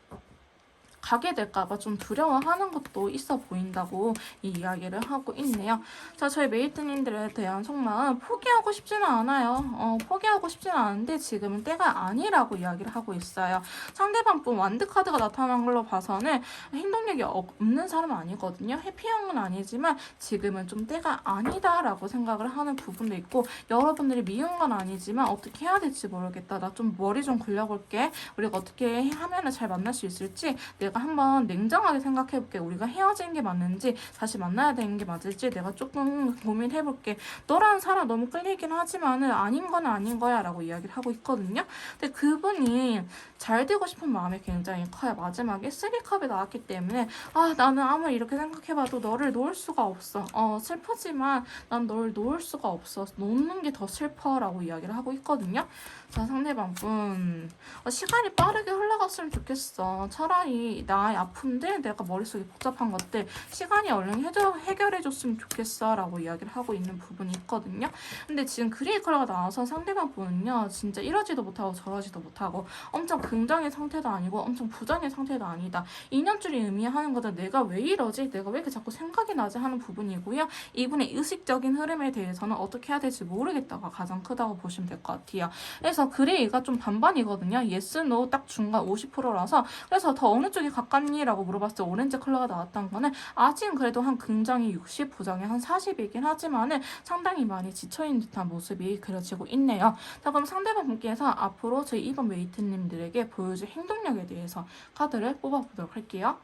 가게 될까봐 좀 두려워하는 것도 있어 보인다고 이 이야기를 하고 있네요. 자, 저희 메이트님들에 대한 속마음 포기하고 싶지는 않아요. 포기하고 싶지는 않은데 지금은 때가 아니라고 이야기를 하고 있어요. 상대방 분 완드 카드가 나타난 걸로 봐서는 행동력이 없는 사람은 아니거든요. 해피형은 아니지만 지금은 좀 때가 아니다라고 생각을 하는 부분도 있고 여러분들이 미운 건 아니지만 어떻게 해야 될지 모르겠다. 나 좀 머리 좀 굴려볼게. 우리가 어떻게 하면 잘 만날 수 있을지 내가 한번 냉정하게 생각해볼게. 우리가 헤어지는 게 맞는지 다시 만나야 되는 게 맞을지 내가 조금 고민해볼게. 너라는 사람 너무 끌리긴 하지만은 아닌 건 아닌 거야 라고 이야기를 하고 있거든요. 근데 그분이 잘 되고 싶은 마음이 굉장히 커요. 마지막에 3컵이 나왔기 때문에 나는 아무리 이렇게 생각해봐도 너를 놓을 수가 없어. 슬프지만 난 널 놓을 수가 없어. 놓는 게 더 슬퍼 라고 이야기를 하고 있거든요. 자, 상대방 분 시간이 빠르게 흘러갔으면 좋겠어. 차라리 나의 아픔들, 내가 머릿속에 복잡한 것들 시간이 얼른 해결해줬으면 좋겠어 라고 이야기를 하고 있는 부분이 있거든요. 근데 지금 그레이 컬러가 나와서 상대방 분은요 진짜 이러지도 못하고 저러지도 못하고 엄청 긍정의 상태도 아니고 엄청 부정의 상태도 아니다. 2년줄이 의미하는 것은 내가 왜 이러지? 내가 왜 이렇게 자꾸 생각이 나지? 하는 부분이고요. 이분의 의식적인 흐름에 대해서는 어떻게 해야 될지 모르겠다가 가장 크다고 보시면 될 것 같아요. 그래서 그레이가 좀 반반이거든요. yes, no 딱 중간 50%라서 그래서 더 어느 쪽이 가깝니? 라고 물어봤을 때 오렌지 컬러가 나왔던 거는 아직은 그래도 한 긍정이 60, 부정이 한 40이긴 하지만은 상당히 많이 지쳐있는 듯한 모습이 그려지고 있네요. 자, 그럼 상대방 분께서 앞으로 저희 2번 메이트님들에게 보여줄 행동력에 대해서 카드를 뽑아보도록 할게요.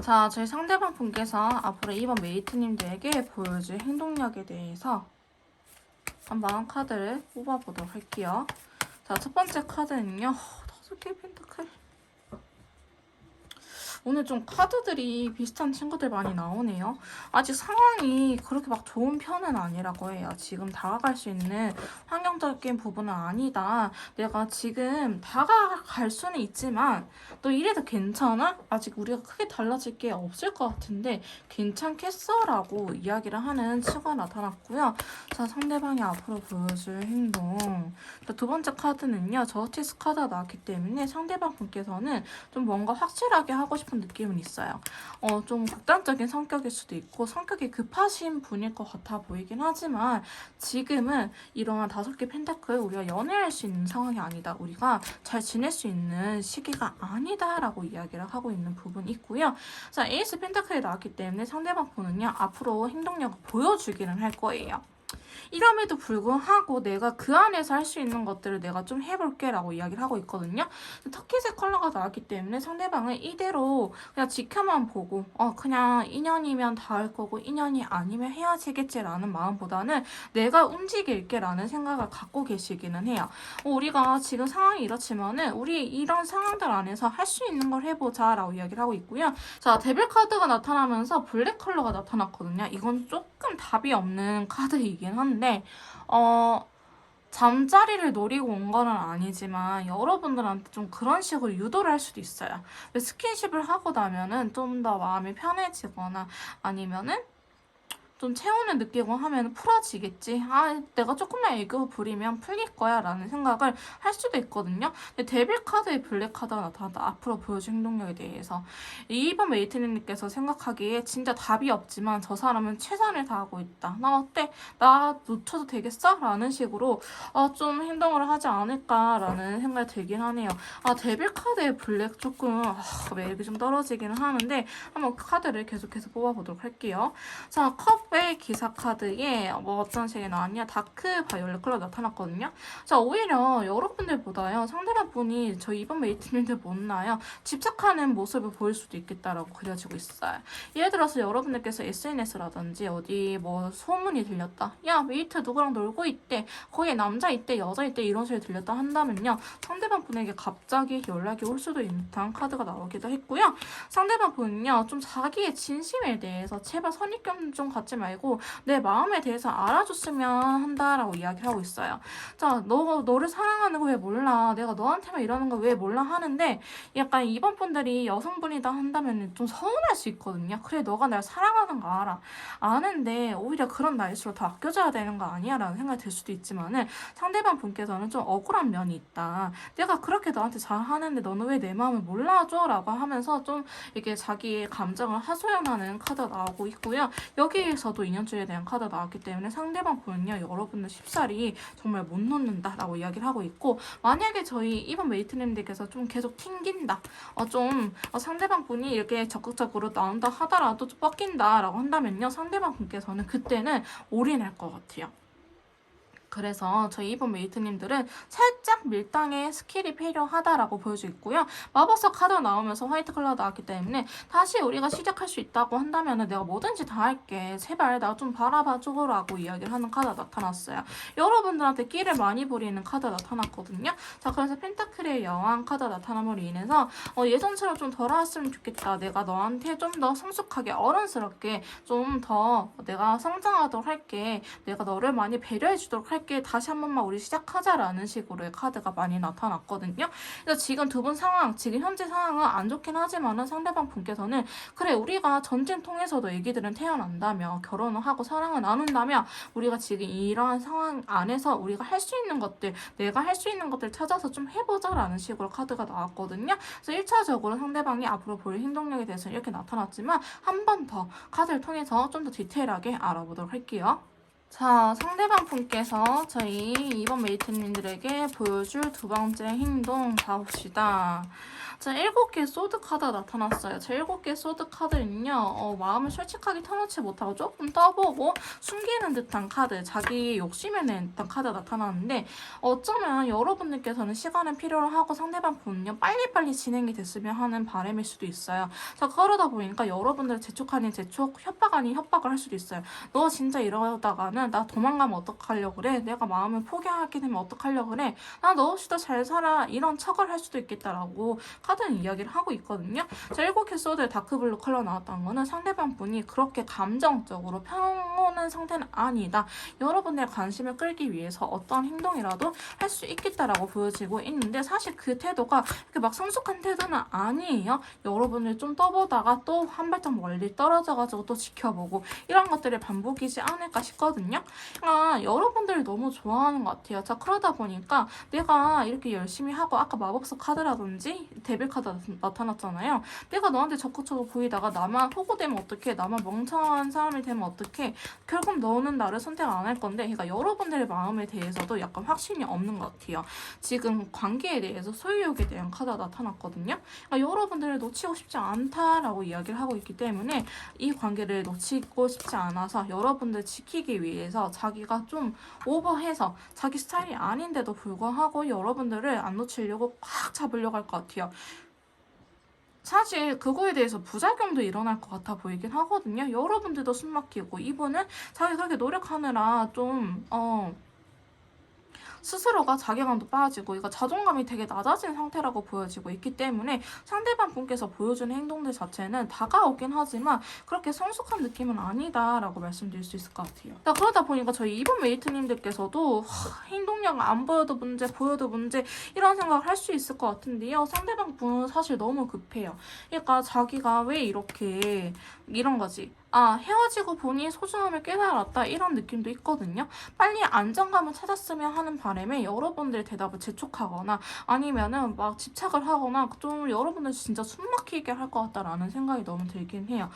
자, 저희 상대방 분께서 앞으로 2번 메이트님들에게 보여줄 행동력에 대해서 한번 카드를 뽑아보도록 할게요. 자, 첫 번째 카드는요. 5개의 펜타클. 오늘 좀 카드들이 비슷한 친구들 많이 나오네요. 아직 상황이 그렇게 막 좋은 편은 아니라고 해요. 지금 다가갈 수 있는 환경적인 부분은 아니다. 내가 지금 다가갈 수는 있지만 너 이래도 괜찮아? 아직 우리가 크게 달라질 게 없을 것 같은데 괜찮겠어? 라고 이야기를 하는 친구가 나타났고요. 자, 상대방이 앞으로 보여줄 행동. 자, 두 번째 카드는요. 저스티스 카드가 나왔기 때문에 상대방 분께서는 좀 뭔가 확실하게 하고 싶은 느낌은 있어요. 좀 극단적인 성격일 수도 있고 성격이 급하신 분일 것 같아 보이긴 하지만 지금은 이러한 5개 펜타클 우리가 연애할 수 있는 상황이 아니다. 우리가 잘 지낼 수 있는 시기가 아니다 라고 이야기를 하고 있는 부분이 있고요. 자, 에이스 펜타클이 나왔기 때문에 상대방 분은요 앞으로 행동력을 보여주기는 할 거예요. 이럼에도 불구하고 내가 그 안에서 할 수 있는 것들을 내가 좀 해볼게 라고 이야기를 하고 있거든요. 터키색 컬러가 나왔기 때문에 상대방은 이대로 그냥 지켜만 보고 그냥 인연이면 닿을 거고 인연이 아니면 헤어지겠지라는 마음보다는 내가 움직일게 라는 생각을 갖고 계시기는 해요. 우리가 지금 상황이 이렇지만은 우리 이런 상황들 안에서 할 수 있는 걸 해보자 라고 이야기를 하고 있고요. 자, 데빌 카드가 나타나면서 블랙 컬러가 나타났거든요. 이건 조금 답이 없는 카드이긴 한데 잠자리를 노리고 온 거는 아니지만 여러분들한테 좀 그런 식으로 유도를 할 수도 있어요. 스킨십을 하고 나면은 좀 더 마음이 편해지거나 아니면은 좀 체온을 느끼고 하면 풀어지겠지. 내가 조금만 애교 부리면 풀릴 거야 라는 생각을 할 수도 있거든요. 근데 데빌 카드의 블랙 카드가 나타났다. 앞으로 보여줄 행동력에 대해서. 2번 메이트님께서 생각하기에 진짜 답이 없지만 저 사람은 최선을 다하고 있다. 나 어때? 나 놓쳐도 되겠어? 라는 식으로 좀 행동을 하지 않을까라는 생각이 들긴 하네요. 데빌 카드의 블랙 조금 매력이 좀 떨어지기는 하는데 한번 카드를 계속해서 뽑아보도록 할게요. 자, 컵의 기사 카드에 어떤 색이 나왔냐? 다크 바이올렛 컬러 나타났거든요. 자, 오히려 여러분들보다요. 상대방 분이 저 이번 메이트님들 못나요? 집착하는 모습을 보일 수도 있겠다라고 그려지고 있어요. 예를 들어서 여러분들께서 SNS라든지 어디 소문이 들렸다. 야, 메이트 누구랑 놀고 있대. 거기에 남자 있대, 여자 있대 이런 소리 들렸다 한다면요. 상대방 분에게 갑자기 연락이 올 수도 있는 카드가 나오기도 했고요. 상대방 분은요. 좀 자기의 진심에 대해서 제발 선입견 좀 갖지 말고 내 마음에 대해서 알아줬으면 한다라고 이야기를 하고 있어요. 자, 너를 사랑하는 거 왜 몰라? 내가 너한테만 이러는 거 왜 몰라? 하는데 약간 이번 분들이 여성분이다 한다면 좀 서운할 수 있거든요. 그래, 너가 날 사랑하는 거 알아. 아는데 오히려 그런 나일수록 더 아껴줘야 되는 거 아니야? 라는 생각이 들 수도 있지만은 상대방 분께서는 좀 억울한 면이 있다. 내가 그렇게 너한테 잘하는데 너는 왜 내 마음을 몰라줘? 라고 하면서 좀 이게 자기의 감정을 하소연하는 카드가 나오고 있고요. 여기에서도 인연줄에 대한 카드가 나왔기 때문에 상대방 분은요. 여러분들 쉽사리 정말 못 놓는다라고 이야기를 하고 있고 만약에 저희 이번 메이트님들께서 좀 계속 튕긴다. 상대방 분이 이렇게 적극적으로 나온다 하더라도 좀 뻗긴다라고 한다면요. 상대방 분께서는 그때는 올인할 것 같아요. 그래서 저희 이번 메이트님들은 살짝 밀당의 스킬이 필요하다라고 보여지고 있고요. 마법사 카드가 나오면서 화이트 컬러가 나왔기 때문에 다시 우리가 시작할 수 있다고 한다면 내가 뭐든지 다 할게. 제발 나 좀 바라봐줘라고 이야기를 하는 카드가 나타났어요. 여러분들한테 끼를 많이 부리는 카드가 나타났거든요. 자, 그래서 펜타클의 여왕 카드가 나타남으로 인해서 예전처럼 좀 돌아왔으면 좋겠다. 내가 너한테 좀 더 성숙하게 어른스럽게 좀 더 내가 성장하도록 할게. 내가 너를 많이 배려해주도록 할게. 다시 한 번만 우리 시작하자라는 식으로의 카드가 많이 나타났거든요. 그래서 지금 두 분 상황, 지금 현재 상황은 안 좋긴 하지만은 상대방 분께서는 그래, 우리가 전쟁 통해서도 애기들은 태어난다며 결혼을 하고 사랑을 나눈다며 우리가 지금 이러한 상황 안에서 우리가 할 수 있는 것들, 내가 할 수 있는 것들 찾아서 좀 해보자라는 식으로 카드가 나왔거든요. 그래서 1차적으로 상대방이 앞으로 보일 행동력에 대해서 이렇게 나타났지만 한 번 더 카드를 통해서 좀 더 디테일하게 알아보도록 할게요. 자, 상대방 분께서 저희 이번 메이트님들에게 보여줄 두 번째 행동 봐봅시다. 자, 7개 소드 카드가 나타났어요. 자, 7개 소드 카드는요, 마음을 솔직하게 터놓지 못하고 조금 떠보고 숨기는 듯한 카드, 자기 욕심을 낸 듯한 카드가 나타나는데, 어쩌면 여러분들께서는 시간을 필요로 하고 상대방 분은요, 빨리빨리 진행이 됐으면 하는 바람일 수도 있어요. 자, 그러다 보니까 여러분들 재촉 아닌 재촉, 협박 아닌 협박을 할 수도 있어요. 너 진짜 이러다가는 나 도망가면 어떡하려고 그래? 내가 마음을 포기하게 되면 어떡하려고 그래? 나 너 없이도 잘 살아. 이런 척을 할 수도 있겠다라고 카드는 이야기를 하고 있거든요. 자, 7개 소드의 다크블루 컬러 나왔다는 거는 상대방 분이 그렇게 감정적으로 평온한 상태는 아니다. 여러분들의 관심을 끌기 위해서 어떤 행동이라도 할 수 있겠다라고 보여지고 있는데 사실 그 태도가 이렇게 막 성숙한 태도는 아니에요. 여러분을 좀 떠보다가 또 한 발짝 멀리 떨어져가지고 또 지켜보고 이런 것들의 반복이지 않을까 싶거든요. 그러니까 여러분들을 너무 좋아하는 것 같아요. 자, 그러다 보니까 내가 이렇게 열심히 하고 아까 마법사 카드라든지 데빌 카드 나타났잖아요. 내가 너한테 적극적으로 보이다가 나만 호구되면 어떡해? 나만 멍청한 사람이 되면 어떡해? 결국 너는 나를 선택 안 할 건데, 그러니까 여러분들의 마음에 대해서도 약간 확신이 없는 것 같아요. 지금 관계에 대해서 소유욕에 대한 카드가 나타났거든요. 그러니까 여러분들을 놓치고 싶지 않다라고 이야기를 하고 있기 때문에 이 관계를 놓치고 싶지 않아서 여러분들 지키기 위해서 자기가 좀 오버해서 자기 스타일이 아닌데도 불구하고 여러분들을 안 놓치려고 꽉 잡으려고 할 것 같아요. 사실 그거에 대해서 부작용도 일어날 것 같아 보이긴 하거든요. 여러분들도 숨 막히고 이분은 자기 그렇게 노력하느라 좀 스스로가 자괴감도 빠지고 이거 자존감이 되게 낮아진 상태라고 보여지고 있기 때문에 상대방 분께서 보여주는 행동들 자체는 다가오긴 하지만 그렇게 성숙한 느낌은 아니다라고 말씀드릴 수 있을 것 같아요. 그러다 보니까 저희 이번 메이트님들께서도 행동력 안 보여도 문제, 보여도 문제 이런 생각을 할 수 있을 것 같은데요. 상대방 분은 사실 너무 급해요. 그러니까 자기가 왜 이렇게 이런 거지. 헤어지고 보니 소중함을 깨달았다 이런 느낌도 있거든요. 빨리 안정감을 찾았으면 하는 바람에 여러분들의 대답을 재촉하거나 아니면은 막 집착을 하거나 좀 여러분들 진짜 숨 막히게 할 것 같다라는 생각이 너무 들긴 해요.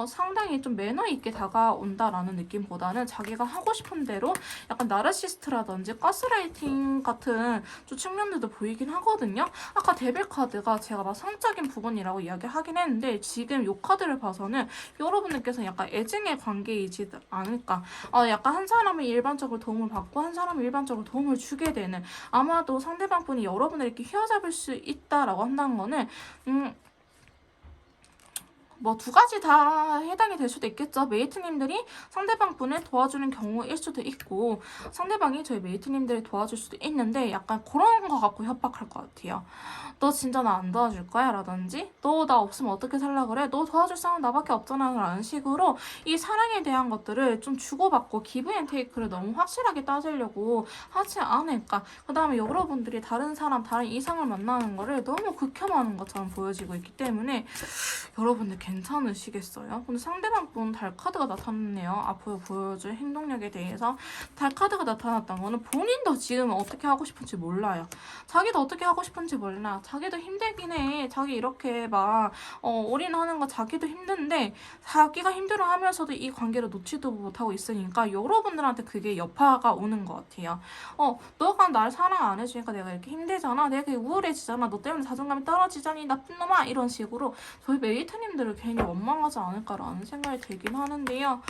상당히 좀 매너 있게 다가온다라는 느낌보다는 자기가 하고 싶은 대로 약간 나르시스트라든지 가스라이팅 같은 좀 측면들도 보이긴 하거든요. 아까 데빌 카드가 제가 막 성적인 부분이라고 이야기하긴 했는데 지금 요 카드를 봐서는 여러분들께서 약간 애증의 관계이지 않을까. 약간 한 사람이 일반적으로 도움을 받고 한 사람이 일반적으로 도움을 주게 되는, 아마도 상대방 분이 여러분을 이렇게 휘어잡을 수 있다라고 한다는 거는 뭐 두 가지 다 해당이 될 수도 있겠죠. 메이트님들이 상대방 분을 도와주는 경우일 수도 있고 상대방이 저희 메이트님들을 도와줄 수도 있는데 약간 그런 거 갖고 협박할 것 같아요. 너 진짜 나 안 도와줄 거야? 라든지 너 나 없으면 어떻게 살라 그래? 너 도와줄 사람 나밖에 없잖아 라는 식으로 이 사랑에 대한 것들을 좀 주고받고 기브 앤 테이크를 너무 확실하게 따지려고 하지 않을까. 그 다음에 여러분들이 다른 사람, 다른 이상을 만나는 거를 너무 극혐하는 것처럼 보여지고 있기 때문에 여러분들 괜찮으시겠어요? 근데 상대방 분 달카드가 나타났네요. 앞으로 보여줄 행동력에 대해서 달카드가 나타났던 거는 본인도 지금 어떻게 하고 싶은지 몰라요. 자기도 어떻게 하고 싶은지 몰라. 자기도 힘들긴 해. 자기 이렇게 막 올인하는 거 자기도 힘든데 자기가 힘들어하면서도 이 관계를 놓지도 못하고 있으니까 여러분들한테 그게 여파가 오는 것 같아요. 너가 날 사랑 안 해주니까 내가 이렇게 힘들잖아. 내가 우울해지잖아. 너 때문에 자존감이 떨어지자니 나쁜 놈아. 이런 식으로 저희 메이트님들을 괜히 원망하지 않을까라는 생각이 들긴 하는데요.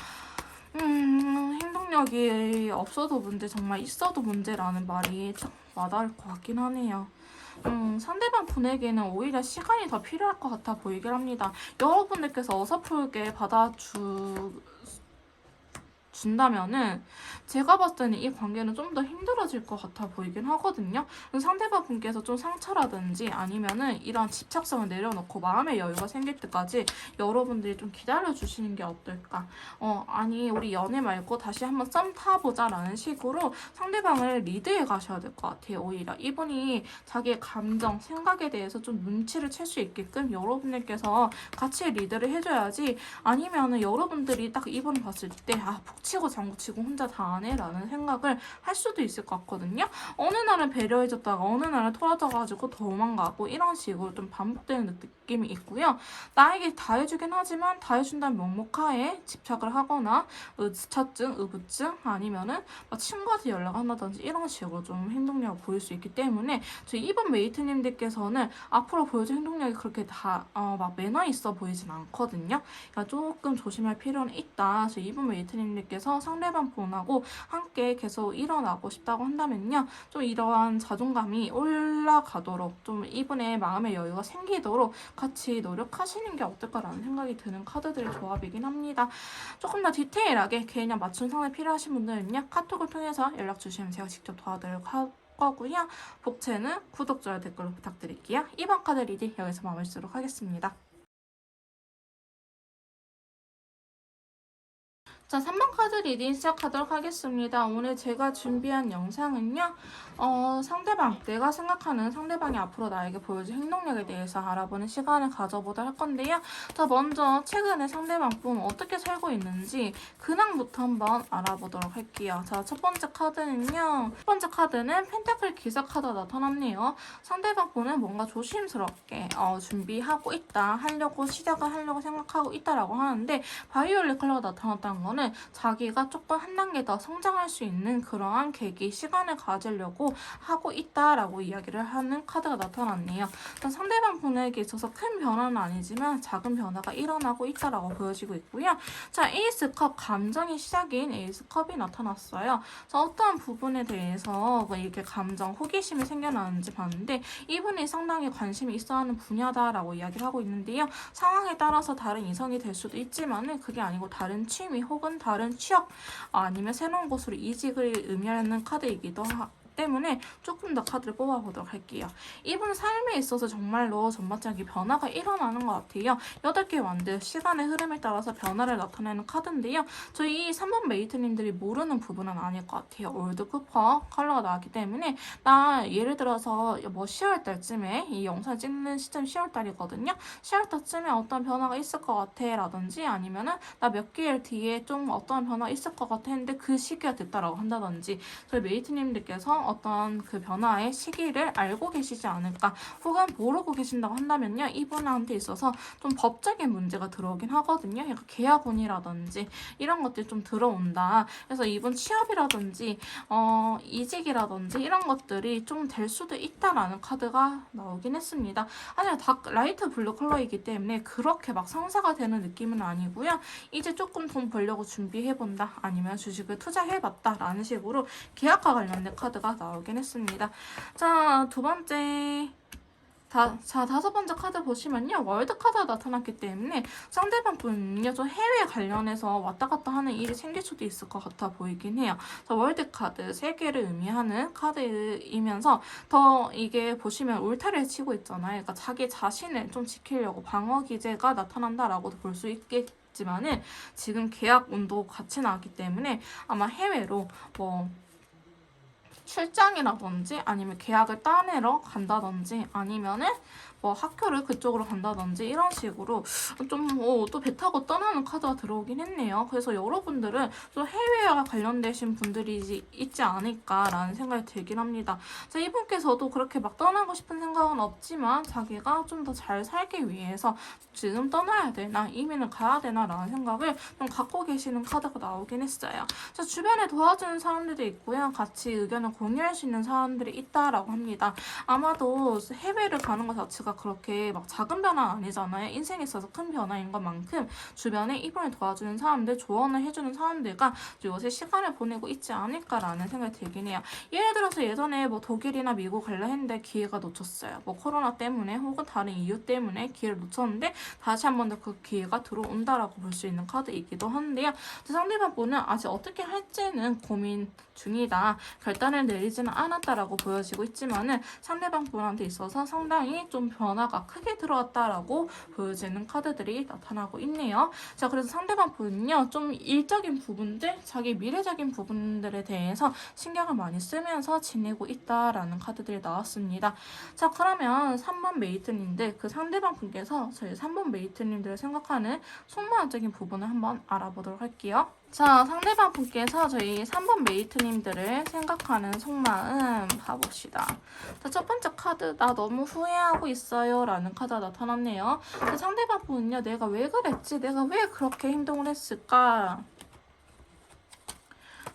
행동력이 없어도 문제, 정말 있어도 문제라는 말이 참 와닿을 것 같긴 하네요. 상대방 분에게는 오히려 시간이 더 필요할 것 같아 보이긴 합니다. 여러분들께서 어설프게 준다면은 제가 봤을 때는 이 관계는 좀 더 힘들어질 것 같아 보이긴 하거든요. 상대방 분께서 좀 상처라든지 아니면은 이런 집착성을 내려놓고 마음의 여유가 생길 때까지 여러분들이 좀 기다려주시는 게 어떨까. 아니 우리 연애 말고 다시 한번 썸 타보자 라는 식으로 상대방을 리드해 가셔야 될 것 같아요. 오히려 이분이 자기의 감정, 생각에 대해서 좀 눈치를 챌 수 있게끔 여러분들께서 같이 리드를 해줘야지, 아니면은 여러분들이 딱 이분을 봤을 때 북치고 장구치고 혼자 다 하네 라는 생각을 할 수도 있을 것 같거든요. 어느 날은 배려해줬다가 어느 날은 토라져가지고 도망가고 이런 식으로 좀 반복되는 느낌이 있고요. 나에게 다 해주긴 하지만 다 해준다는 명목하에 집착을 하거나 의처증, 의부증 아니면은 친구한테 연락한다든지 이런 식으로 좀 행동력을 보일 수 있기 때문에 저희 이번 메이트님들께서는 앞으로 보여줄 행동력이 그렇게 다 막 매너 있어 보이진 않거든요. 그러니까 조금 조심할 필요는 있다. 그래서 이번 메이트님들께서 상대방 분하고 함께 계속 일어나고 싶다고 한다면요. 좀 이러한 자존감이 올라가도록 좀 이분의 마음의 여유가 생기도록 같이 노력하시는 게 어떨까라는 생각이 드는 카드들의 조합이긴 합니다. 조금 더 디테일하게 개인형 맞춤 상담 필요하신 분들은요. 카톡을 통해서 연락 주시면 제가 직접 도와드릴 거고요. 복채는 구독, 좋아요, 댓글로 부탁드릴게요. 이번 카드 리딩 여기서 마무리 쓰도록 하겠습니다. 자, 3번 카드 리딩 시작하도록 하겠습니다. 오늘 제가 준비한 영상은요. 내가 생각하는 상대방이 앞으로 나에게 보여줄 행동력에 대해서 알아보는 시간을 가져보도록 할 건데요. 자, 먼저 최근에 상대방 분 어떻게 살고 있는지 근황부터 한번 알아보도록 할게요. 자, 첫 번째 카드는요. 첫 번째 카드는 펜타클 기사 카드가 나타났네요. 상대방 분은 뭔가 조심스럽게 준비하고 있다. 시작을 하려고 생각하고 있다라고 하는데 바이올렛 컬러가 나타났다는 거는 이거는 자기가 조금 한 단계 더 성장할 수 있는 그러한 계기, 시간을 가지려고 하고 있다라고 이야기를 하는 카드가 나타났네요. 일단 상대방 분에게 있어서 큰 변화는 아니지만 작은 변화가 일어나고 있다라고 보여지고 있고요. 자, 에이스컵, 감정의 시작인 에이스컵이 나타났어요. 자, 어떠한 부분에 대해서 이렇게 감정, 호기심이 생겨나는지 봤는데 이분이 상당히 관심이 있어 하는 분야다라고 이야기를 하고 있는데요. 상황에 따라서 다른 이성이 될 수도 있지만은 그게 아니고 다른 취미 혹은 다른 취업 아니면 새로운 곳으로 이직을 의미하는 카드이기도 때문에 조금 더 카드를 뽑아보도록 할게요. 이분 삶에 있어서 정말로 전반적인 변화가 일어나는 것 같아요. 8개 완드, 시간의 흐름에 따라서 변화를 나타내는 카드인데요. 저희 3번 메이트님들이 모르는 부분은 아닐 것 같아요. 올드 쿠퍼 컬러가 나왔기 때문에 나 예를 들어서 뭐 10월 달쯤에 이 영상 찍는 시점 10월 달이거든요. 10월 달쯤에 어떤 변화가 있을 것 같아 라든지 아니면은 나 몇 개월 뒤에 좀 어떤 변화가 있을 것 같아 했는데 그 시기가 됐다라고 한다든지 저희 메이트님들께서 어떤 그 변화의 시기를 알고 계시지 않을까 혹은 모르고 계신다고 한다면요. 이분한테 있어서 좀 법적인 문제가 들어오긴 하거든요. 그러니까 계약운이라든지 이런 것들이 좀 들어온다. 그래서 이분 취업이라든지 이직이라든지 이런 것들이 좀 될 수도 있다라는 카드가 나오긴 했습니다. 하지만 라이트 블루 컬러이기 때문에 그렇게 막 성사가 되는 느낌은 아니고요. 이제 조금 돈 벌려고 준비해본다. 아니면 주식을 투자해봤다. 라는 식으로 계약과 관련된 카드가 나오긴 했습니다. 자, 두 번째. 다섯 번째 카드 보시면요. 월드 카드가 나타났기 때문에 상대방 분은요. 좀 해외 관련해서 왔다 갔다 하는 일이 생길 수도 있을 것 같아 보이긴 해요. 자, 월드 카드 3개를 의미하는 카드이면서 더 이게 보시면 울타리를 치고 있잖아요. 그러니까 자기 자신을 좀 지키려고 방어 기제가 나타난다라고도 볼 수 있겠지만은 지금 계약 운도 같이 나왔기 때문에 아마 해외로 뭐 출장이라든지 아니면 계약을 따내러 간다든지 아니면은 뭐 학교를 그쪽으로 간다든지 이런 식으로 좀 또 배 타고 떠나는 카드가 들어오긴 했네요. 그래서 여러분들은 좀 해외와 관련되신 분들이 있지 않을까라는 생각이 들긴 합니다. 자, 이분께서도 그렇게 막 떠나고 싶은 생각은 없지만 자기가 좀 더 잘 살기 위해서 지금 떠나야 되나 이민을 가야 되나 라는 생각을 좀 갖고 계시는 카드가 나오긴 했어요. 자, 주변에 도와주는 사람들이 있고요. 같이 의견을 공유할 수 있는 사람들이 있다라고 합니다. 아마도 해외를 가는 것 자체가 그렇게 막 작은 변화는 아니잖아요. 인생에 있어서 큰 변화인 것만큼 주변에 이분을 도와주는 사람들, 조언을 해주는 사람들과 요새 시간을 보내고 있지 않을까라는 생각이 들긴 해요. 예를 들어서 예전에 뭐 독일이나 미국 갈라 했는데 기회가 놓쳤어요. 뭐 코로나 때문에 혹은 다른 이유 때문에 기회를 놓쳤는데 다시 한 번 더 그 기회가 들어온다라고 볼 수 있는 카드이기도 한데요. 상대방 분은 아직 어떻게 할지는 고민 중이다. 결단을 내리지는 않았다라고 보여지고 있지만은 상대방 분한테 있어서 상당히 좀 변화가 크게 들어왔다라고 보여지는 카드들이 나타나고 있네요. 자, 그래서 상대방 분은요, 좀 일적인 부분들, 자기 미래적인 부분들에 대해서 신경을 많이 쓰면서 지내고 있다라는 카드들이 나왔습니다. 자, 그러면 3번 메이트님들, 그 상대방 분께서 저희 3번 메이트님들을 생각하는 속마음적인 부분을 한번 알아보도록 할게요. 자, 상대방 분께서 저희 3번 메이트님들을 생각하는 속마음 봐봅시다. 자, 첫 번째 카드, 나 너무 후회하고 있어요 라는 카드가 나타났네요. 자, 상대방 분은요, 내가 왜 그랬지? 내가 왜 그렇게 행동을 했을까?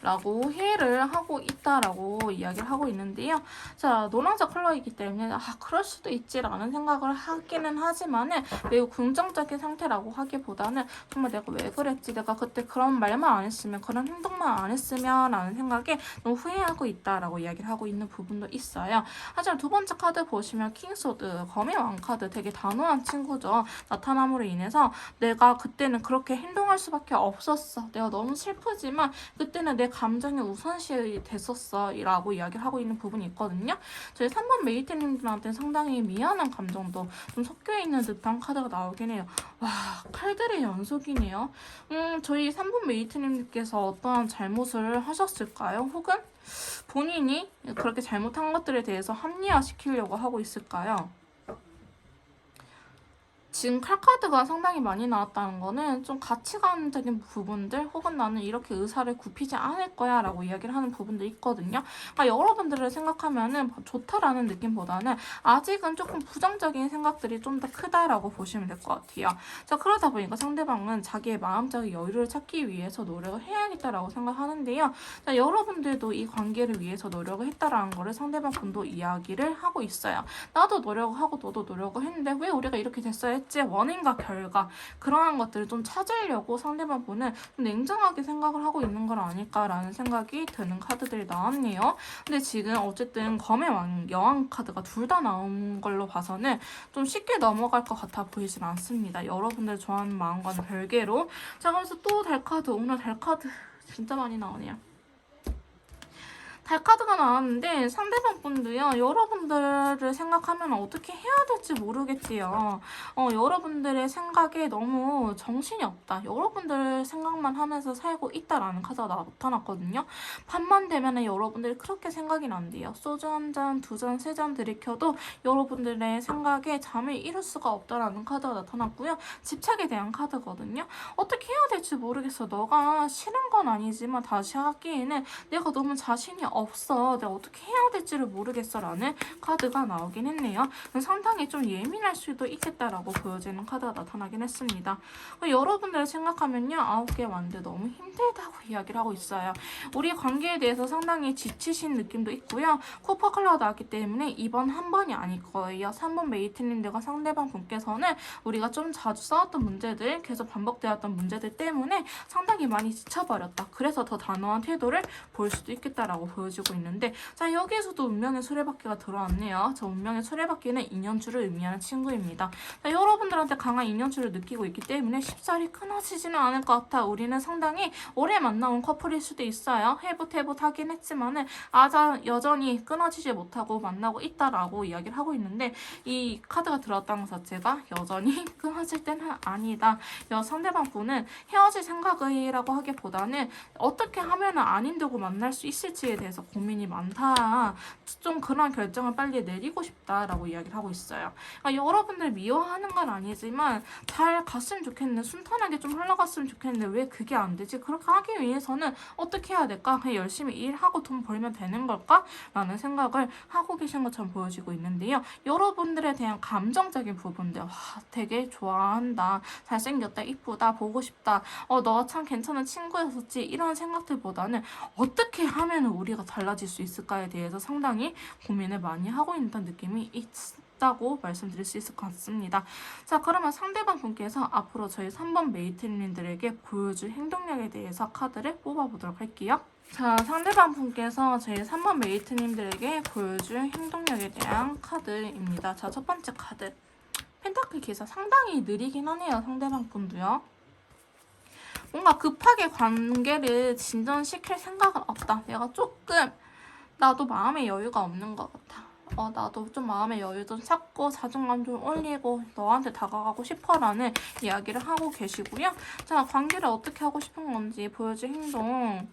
라고 회의를 하고 있다라고 이야기를 하고 있는데요. 자, 노란색 컬러이기 때문에 그럴 수도 있지라는 생각을 하기는 하지만은 매우 긍정적인 상태라고 하기보다는 정말 내가 왜 그랬지? 내가 그때 그런 말만 안 했으면 그런 행동만 안 했으면 라는 생각에 너무 후회하고 있다라고 이야기를 하고 있는 부분도 있어요. 하지만 두 번째 카드 보시면 킹소드, 거미 왕카드 되게 단호한 친구죠. 나타남으로 인해서 내가 그때는 그렇게 행동할 수밖에 없었어. 내가 너무 슬프지만 그때는 내 감정이 우선시 됐었어 라고 이야기를 하고 있는 부분이 있거든요. 저희 3번 메이트님들한테는 상당히 미안한 감정도 좀 섞여있는 듯한 카드가 나오긴 해요. 와, 칼들의 연속이네요. 저희 3번 메이트님께서 어떠한 잘못을 하셨을까요? 혹은 본인이 그렇게 잘못한 것들에 대해서 합리화시키려고 하고 있을까요? 지금 칼카드가 상당히 많이 나왔다는 거는 좀 가치관적인 부분들 혹은 나는 이렇게 의사를 굽히지 않을 거야 라고 이야기를 하는 부분들이 있거든요. 그러니까 여러분들을 생각하면은 좋다라는 느낌보다는 아직은 조금 부정적인 생각들이 좀 더 크다라고 보시면 될 것 같아요. 자, 그러다 보니까 상대방은 자기의 마음적인 여유를 찾기 위해서 노력을 해야겠다라고 생각하는데요. 자, 여러분들도 이 관계를 위해서 노력을 했다라는 거를 상대방 분도 이야기를 하고 있어요. 나도 노력을 하고 너도 노력을 했는데 왜 우리가 이렇게 됐어야 했지? 원인과 결과 그러한 것들을 좀 찾으려고 상대방 분은 좀 냉정하게 생각을 하고 있는 건 아닐까라는 생각이 드는 카드들이 나왔네요. 근데 지금 어쨌든 검의 왕, 여왕 카드가 둘 다 나온 걸로 봐서는 좀 쉽게 넘어갈 것 같아 보이진 않습니다. 여러분들 좋아하는 마음과는 별개로. 자, 그래서 또 달카드, 오늘 달카드 진짜 많이 나오네요. 달카드가 나왔는데 상대방 분도요. 여러분들을 생각하면 어떻게 해야 될지 모르겠지요. 여러분들의 생각에 너무 정신이 없다. 여러분들 생각만 하면서 살고 있다라는 카드가 나타났거든요. 밤만 되면 여러분들이 그렇게 생각이 난대요. 소주 한 잔, 두 잔, 세 잔 들이켜도 여러분들의 생각에 잠을 이룰 수가 없다라는 카드가 나타났고요. 집착에 대한 카드거든요. 어떻게 해야 될지 모르겠어. 너가 싫은 건 아니지만 다시 하기에는 내가 너무 자신이 없어. 내가 어떻게 해야 될지를 모르겠어 라는 카드가 나오긴 했네요. 상당히 좀 예민할 수도 있겠다라고 보여지는 카드가 나타나긴 했습니다. 여러분들 생각하면요. 9개 왔는데 너무 힘들다고 이야기를 하고 있어요. 우리 관계에 대해서 상당히 지치신 느낌도 있고요. 쿠퍼 컬러가 나왔기 때문에 이번 한 번이 아닐 거예요. 3번 메이트님들과 상대방 분께서는 우리가 좀 자주 싸웠던 문제들, 계속 반복되었던 문제들 때문에 상당히 많이 지쳐버렸다. 그래서 더 단호한 태도를 보일 수도 있겠다라고 보여지고 있는데, 자, 여기에서도 운명의 수레바퀴가 들어왔네요. 저 운명의 수레바퀴는 인연줄을 의미하는 친구입니다. 자, 여러분들한테 강한 인연줄을 느끼고 있기 때문에 쉽사리 끊어지지는 않을 것 같아. 우리는 상당히 오래 만나온 커플일 수도 있어요. 해붓해붓 하긴 했지만은 여전히 끊어지지 못하고 만나고 있다라고 이야기를 하고 있는데, 이 카드가 들어왔다는 것 자체가 여전히 끊어질 때는 아니다. 상대방 분은 헤어질 생각이라고 하기보다는 어떻게 하면 안 힘들고 만날 수 있을지에 대해서 고민이 많다. 좀 그런 결정을 빨리 내리고 싶다라고 이야기를 하고 있어요. 그러니까 여러분들 미워하는 건 아니지만 잘 갔으면 좋겠는데, 순탄하게 좀 흘러갔으면 좋겠는데 왜 그게 안 되지? 그렇게 하기 위해서는 어떻게 해야 될까? 그냥 열심히 일하고 돈 벌면 되는 걸까? 라는 생각을 하고 계신 것처럼 보여지고 있는데요. 여러분들에 대한 감정적인 부분들, 와, 되게 좋아한다, 잘생겼다, 이쁘다, 보고 싶다, 너 참 괜찮은 친구였었지, 이런 생각들보다는 어떻게 하면 우리가 달라질 수 있을까에 대해서 상당히 고민을 많이 하고 있는 느낌이 있다고 말씀드릴 수 있을 것 같습니다. 자, 그러면 상대방 분께서 앞으로 저희 3번 메이트님들에게 보여줄 행동력에 대해서 카드를 뽑아보도록 할게요. 자, 상대방 분께서 저희 3번 메이트님들에게 보여줄 행동력에 대한 카드입니다. 자, 첫 번째 카드. 펜타클 기사 상당히 느리긴 하네요. 상대방 분도요. 뭔가 급하게 관계를 진전시킬 생각은 없다. 내가 조금 나도 마음의 여유가 없는 것 같아. 나도 좀 마음의 여유 좀 찾고 자존감 좀 올리고 너한테 다가가고 싶어라는 이야기를 하고 계시고요. 자, 관계를 어떻게 하고 싶은 건지 보여줄 행동.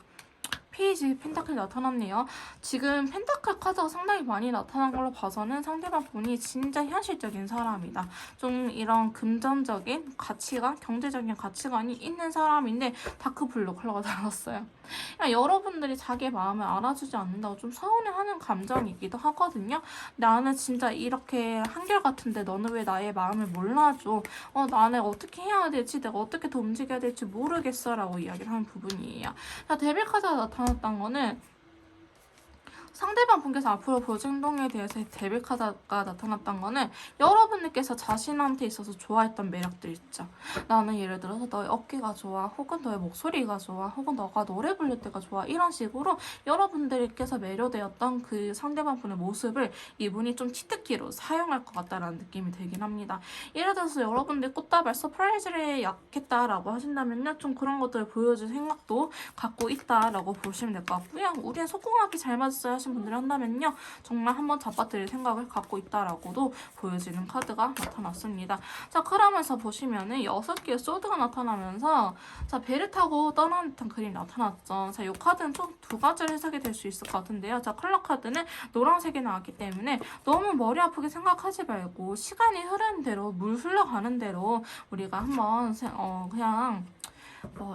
페이지 펜타클이 나타났네요. 지금 펜타클 카드가 상당히 많이 나타난 걸로 봐서는 상대방 분이 진짜 현실적인 사람이다. 좀 이런 금전적인 가치관, 경제적인 가치관이 있는 사람인데 다크블루 컬러가 달았어요. 여러분들이 자기의 마음을 알아주지 않는다고 좀 서운해하는 감정이기도 하거든요. 나는 진짜 이렇게 한결같은데 너는 왜 나의 마음을 몰라줘? 나는 어떻게 해야 될지, 내가 어떻게 더 움직여야 될지 모르겠어 라고 이야기를 하는 부분이에요. 자, 데빌 카드가 나타났던 거는 상대방 분께서 앞으로 보여줄 행동에 대해서 데빌 카드가 나타났던 거는 여러분들께서 자신한테 있어서 좋아했던 매력들 있죠. 나는 예를 들어서 너의 어깨가 좋아, 혹은 너의 목소리가 좋아, 혹은 너가 노래 부를 때가 좋아, 이런 식으로 여러분들께서 매료되었던 그 상대방 분의 모습을 이분이 좀 치트키로 사용할 것 같다라는 느낌이 들긴 합니다. 예를 들어서 여러분들 꽃다발 서프라이즈를 약했다라고 하신다면요, 좀 그런 것들을 보여줄 생각도 갖고 있다라고 보시면 될 것 같고요. 우리는 속궁합이 잘 맞았어요. 하신 분들이 한다면요. 정말 한번 잡아드릴 생각을 갖고 있다라고도 보여지는 카드가 나타났습니다. 자, 그러면서 보시면은 6개의 소드가 나타나면서 자, 배를 타고 떠나는 듯한 그림이 나타났죠. 자, 이 카드는 총 2가지로 해석이 될 수 있을 것 같은데요. 자, 컬러 카드는 노란색이 나왔기 때문에 너무 머리 아프게 생각하지 말고 시간이 흐르는 대로 물 흘러가는 대로 우리가 한번 그냥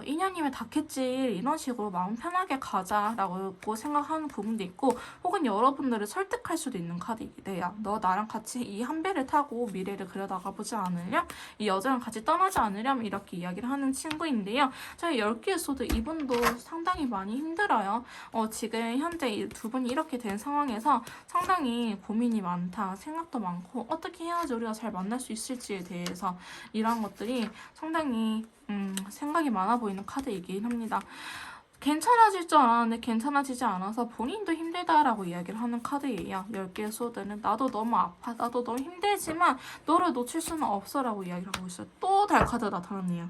인연이면 닿겠지 이런 식으로 마음 편하게 가자라고 생각하는 부분도 있고 혹은 여러분들을 설득할 수도 있는 카드이기도 너 나랑 같이 이 한 배를 타고 미래를 그려나가 보지 않으렴? 이 여자랑 같이 떠나지 않으렴? 이렇게 이야기를 하는 친구인데요. 저희 10개의 소드 이분도 상당히 많이 힘들어요. 지금 현재 이 두 분이 이렇게 된 상황에서 상당히 고민이 많다. 생각도 많고 어떻게 해야지 우리가 잘 만날 수 있을지에 대해서 이런 것들이 상당히 생각이 많아 보이는 카드이긴 합니다. 괜찮아질 줄 알았는데 괜찮아지지 않아서 본인도 힘들다라고 이야기를 하는 카드예요. 10개의 소드는 나도 너무 아파, 나도 너무 힘들지만 너를 놓칠 수는 없어 라고 이야기를 하고 있어요. 또 달 카드 나타났네요.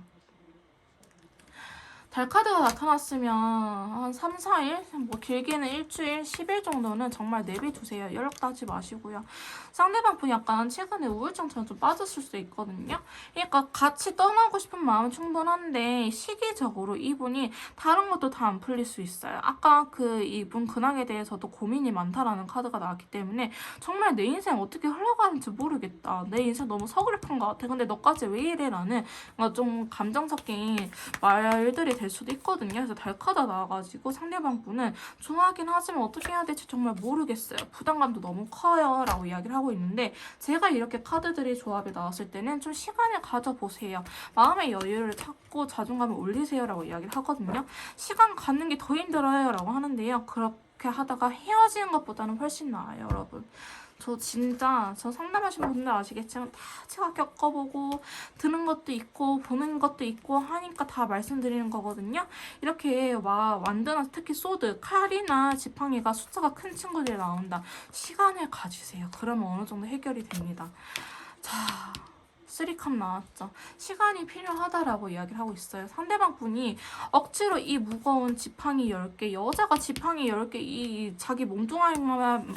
달카드가 나타났으면 한 3, 4일? 뭐 길게는 일주일, 10일 정도는 정말 내비두세요. 연락도 하지 마시고요. 상대방 분 약간 최근에 우울증처럼 좀 빠졌을 수 있거든요. 그러니까 같이 떠나고 싶은 마음은 충분한데 시기적으로 이분이 다른 것도 다 안 풀릴 수 있어요. 아까 그 이분 근황에 대해서도 고민이 많다라는 카드가 나왔기 때문에 정말 내 인생 어떻게 흘러가는지 모르겠다. 내 인생 너무 서글픈 것 같아. 근데 너까지 왜 이래? 라는 좀 감정 섞인 말들이 될 수도 있거든요. 그래서 달카드 나와가지고 상대방 분은 좋아하긴 하지만 어떻게 해야 될지 정말 모르겠어요. 부담감도 너무 커요. 라고 이야기를 하고 있는데 제가 이렇게 카드들이 조합이 나왔을 때는 좀 시간을 가져보세요. 마음의 여유를 찾고 자존감을 올리세요. 라고 이야기를 하거든요. 시간 갖는 게 더 힘들어요. 라고 하는데요. 그렇게 하다가 헤어지는 것보다는 훨씬 나아요. 여러분. 저 상담하신 분들 아시겠지만 다 제가 겪어보고 듣는 것도 있고 보는 것도 있고 하니까 다 말씀드리는 거거든요. 이렇게 완전한 특히 소드, 칼이나 지팡이가 숫자가 큰 친구들이 나온다. 시간을 가지세요. 그러면 어느 정도 해결이 됩니다. 자, 3컵 나왔죠. 시간이 필요하다라고 이야기를 하고 있어요. 상대방 분이 억지로 이 무거운 지팡이 10개, 여자가 지팡이 10개, 이 자기 몸뚱아리만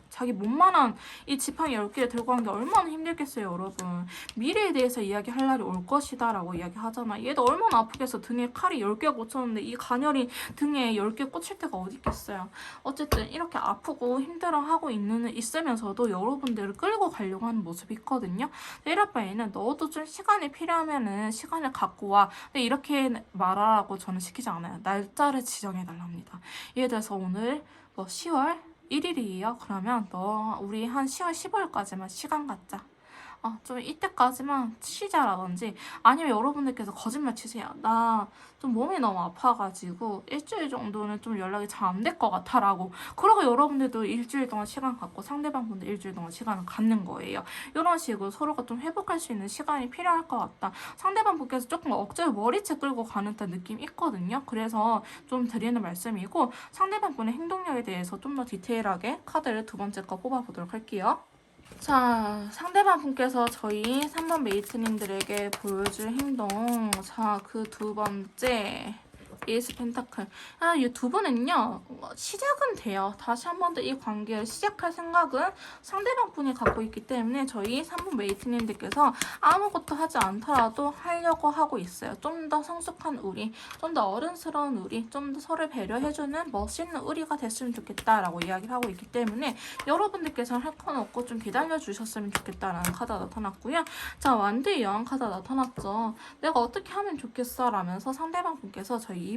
자기 몸만한 이 지팡이 10개를 들고 간 게 얼마나 힘들겠어요, 여러분. 미래에 대해서 이야기할 날이 올 것이다 라고 이야기하잖아. 얘도 얼마나 아프겠어. 등에 칼이 10개가 꽂혔는데 이 가녀린 등에 10개 꽂힐 때가 어디 있겠어요. 어쨌든 이렇게 아프고 힘들어하고 있으면서도 여러분들을 끌고 가려고 하는 모습이 있거든요. 이럴 바에는 너도 좀 시간이 필요하면은 시간을 갖고 와. 근데 이렇게 말하라고 저는 시키지 않아요. 날짜를 지정해달랍니다. 예를 들어서 오늘 10월 1일이에요. 그러면 우리 한 10월 15일까지만 시간 갖자. 좀 이때까지만 쉬자라든지 아니면 여러분들께서 거짓말 치세요. 나 좀 몸이 너무 아파가지고 일주일 정도는 좀 연락이 잘 안 될 것 같아 라고. 그러고 여러분들도 일주일 동안 시간 갖고 상대방 분도 일주일 동안 시간을 갖는 거예요. 이런 식으로 서로가 좀 회복할 수 있는 시간이 필요할 것 같다. 상대방 분께서 조금 억지로 머리채 끌고 가는 듯한 느낌이 있거든요. 그래서 좀 드리는 말씀이고 상대방 분의 행동력에 대해서 좀 더 디테일하게 카드를 두 번째 거 뽑아보도록 할게요. 자, 상대방 분께서 저희 3번 메이트님들에게 보여줄 행동. 자, 그 두 번째. 에이스 펜타클. 이 두 분은요, 시작은 돼요. 다시 한 번 더 이 관계를 시작할 생각은 상대방 분이 갖고 있기 때문에 저희 3번 메이트님들께서 아무것도 하지 않더라도 하려고 하고 있어요. 좀 더 성숙한 우리, 좀 더 어른스러운 우리, 좀 더 서로를 배려해주는 멋있는 우리가 됐으면 좋겠다라고 이야기를 하고 있기 때문에 여러분들께서는 할 건 없고 좀 기다려주셨으면 좋겠다라는 카드가 나타났고요. 자, 완두의 여왕 카드가 나타났죠. 내가 어떻게 하면 좋겠어? 라면서 상대방 분께서 저희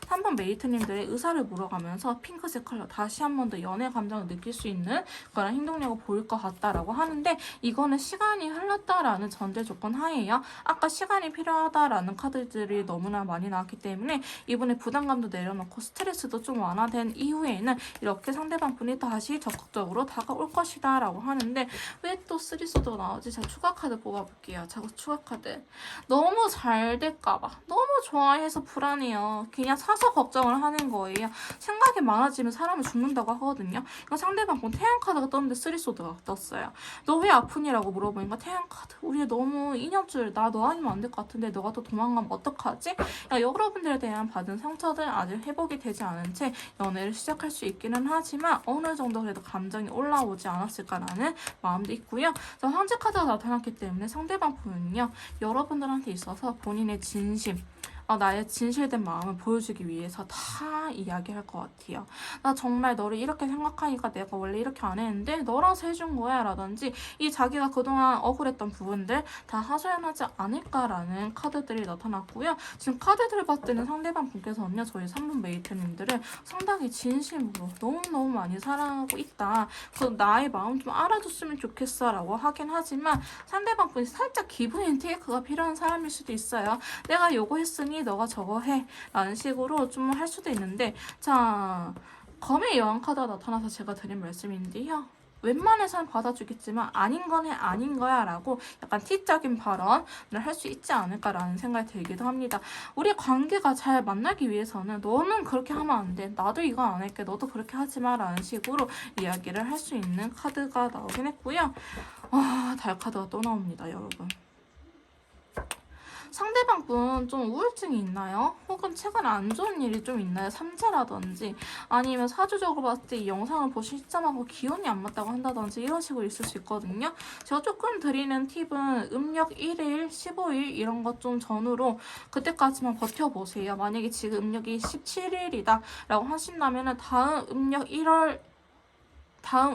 3번 메이트님들의 의사를 물어가면서 핑크색 컬러 다시 한 번 더 연애 감정을 느낄 수 있는 그런 행동력을 보일 것 같다라고 하는데 이거는 시간이 흘렀다라는 전제 조건 하에요. 아까 시간이 필요하다라는 카드들이 너무나 많이 나왔기 때문에 이분의 부담감도 내려놓고 스트레스도 좀 완화된 이후에는 이렇게 상대방 분이 다시 적극적으로 다가올 것이다 라고 하는데 왜 또 3소드가 나오지? 제가 추가 카드 뽑아볼게요. 자꾸 추가 카드. 너무 잘 될까봐. 너무 좋아해 불안해서 불안해요. 그냥 사서 걱정을 하는 거예요. 생각이 많아지면 사람은 죽는다고 하거든요. 그러니까 상대방 본 태양카드가 떴는데 쓰리소드가 떴어요. 너 왜 아프니라고 물어보니까 태양카드. 우리 너무 이념줄. 나 너 아니면 안 될 것 같은데 너가 또 도망가면 어떡하지? 그러니까 여러분들에 대한 받은 상처들 아직 회복이 되지 않은 채 연애를 시작할 수 있기는 하지만 어느 정도 그래도 감정이 올라오지 않았을까라는 마음도 있고요. 자, 황제 카드가 나타났기 때문에 상대방 분은요. 여러분들한테 있어서 본인의 진심, 나의 진실된 마음을 보여주기 위해서 다 이야기할 것 같아요. 나 정말 너를 이렇게 생각하니까 내가 원래 이렇게 안 했는데 너라서 해준 거야 라든지 이 자기가 그동안 억울했던 부분들 다 하소연하지 않을까라는 카드들이 나타났고요. 지금 카드들을 봤을 때는 상대방 분께서는요. 저희 3분 메이트님들을 상당히 진심으로 너무너무 많이 사랑하고 있다. 그 나의 마음 좀 알아줬으면 좋겠어 라고 하긴 하지만 상대방 분이 살짝 기분 인테이크가 필요한 사람일 수도 있어요. 내가 요거 했으니 너가 저거 해 라는 식으로 좀 할 수도 있는데 자 검의 여왕 카드가 나타나서 제가 드린 말씀인데요. 웬만해서는 받아주겠지만 아닌 거네 아닌 거야 라고 약간 T적인 발언을 할 수 있지 않을까라는 생각이 들기도 합니다. 우리 관계가 잘 만나기 위해서는 너는 그렇게 하면 안 돼. 나도 이거 안 할게. 너도 그렇게 하지 마 라는 식으로 이야기를 할 수 있는 카드가 나오긴 했고요. 달 카드가 또 나옵니다 여러분. 상대방 분 좀 우울증이 있나요? 혹은 최근에 안 좋은 일이 좀 있나요? 삼재라든지 아니면 사주적으로 봤을 때 이 영상을 보신 시점하고 기운이 안 맞다고 한다든지 이런 식으로 있을 수 있거든요. 제가 조금 드리는 팁은 음력 1일, 15일 이런 것 좀 전후로 그때까지만 버텨보세요. 만약에 지금 음력이 17일이다 라고 하신다면 다음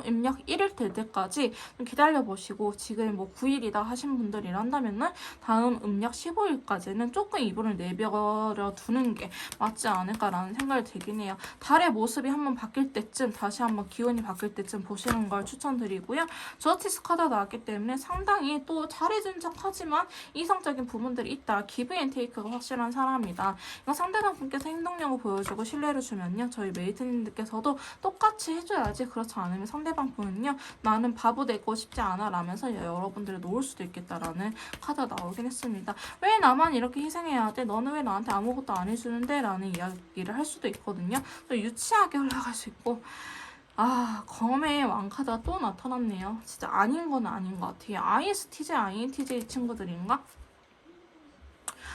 음력 1일 될 때까지 좀 기다려보시고 지금 뭐 9일이다 하신 분들이란다면은 다음 음력 15일까지는 조금 이불을 내버려 두는 게 맞지 않을까라는 생각이 들긴 해요. 달의 모습이 한번 바뀔 때쯤 다시 한번 기온이 바뀔 때쯤 보시는 걸 추천드리고요. 저스티스 카드가 나왔기 때문에 상당히 또 잘해준 척하지만 이성적인 부분들이 있다. 기브 앤 테이크가 확실한 사람이다. 이거 상대방 분께서 행동력을 보여주고 신뢰를 주면요. 저희 메이트님들께서도 똑같이 해줘야지. 그렇지 않으면 상대방 분은요. 나는 바보 되고 싶지 않아 라면서 여러분들을 놓을 수도 있겠다라는 카드가 나오긴 했습니다. 왜 나만 이렇게 희생해야 돼? 너는 왜 나한테 아무것도 안 해주는데? 라는 이야기를 할 수도 있거든요. 또 유치하게 흘러갈 수 있고 검의 왕카드가 또 나타났네요. 진짜 아닌 건 아닌 것 같아요. ISTJ, INTJ 친구들인가?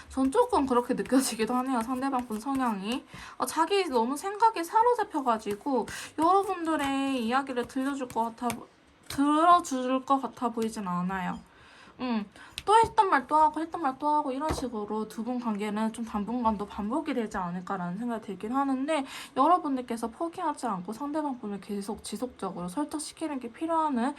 전 조금 그렇게 느껴지기도 하네요. 상대방 분 성향이. 자기 너무 생각에 사로잡혀가지고 여러분들의 이야기를 들어줄 것 같아 보이진 않아요. 또 했던 말 또 하고 했던 말 또 하고 이런 식으로 두 분 관계는 좀 당분간도 반복이 되지 않을까라는 생각이 들긴 하는데 여러분들께서 포기하지 않고 상대방 분을 계속 지속적으로 설득시키는 게 필요한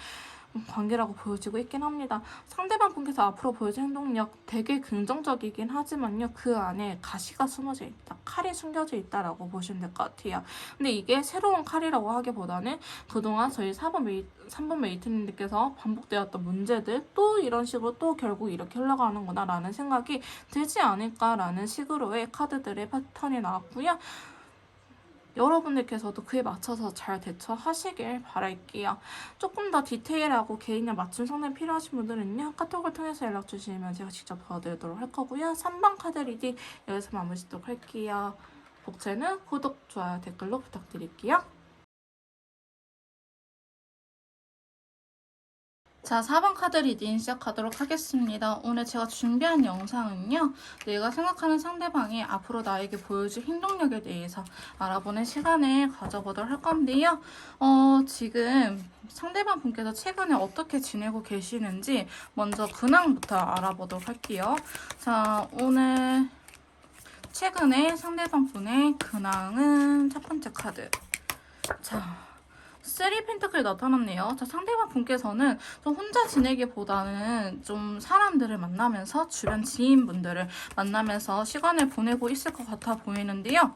관계라고 보여지고 있긴 합니다. 상대방 분께서 앞으로 보여줄 행동력 되게 긍정적이긴 하지만요. 그 안에 가시가 숨어져 있다. 칼이 숨겨져 있다라고 보시면 될 것 같아요. 근데 이게 새로운 칼이라고 하기보다는 그동안 저희 3번 메이트님들께서 반복되었던 문제들 또 이런 식으로 또 결국 이렇게 흘러가는구나 라는 생각이 들지 않을까라는 식으로의 카드들의 패턴이 나왔고요. 여러분들께서도 그에 맞춰서 잘 대처하시길 바랄게요. 조금 더 디테일하고 개인에 맞춤 상담 필요하신 분들은요. 카톡을 통해서 연락 주시면 제가 직접 도와드리도록 할 거고요. 3번 카드 리딩 여기서 마무리 짓도록 할게요. 복채는 구독, 좋아요, 댓글로 부탁드릴게요. 자, 4번 카드 리딩 시작하도록 하겠습니다. 오늘 제가 준비한 영상은요. 내가 생각하는 상대방이 앞으로 나에게 보여줄 행동력에 대해서 알아보는 시간을 가져보도록 할 건데요. 지금 상대방 분께서 최근에 어떻게 지내고 계시는지 먼저 근황부터 알아보도록 할게요. 자, 오늘 최근에 상대방 분의 근황은 첫 번째 카드. 자, 3 펜타클이 나타났네요. 자, 상대방 분께서는 좀 혼자 지내기보다는 좀 사람들을 만나면서 주변 지인분들을 만나면서 시간을 보내고 있을 것 같아 보이는데요.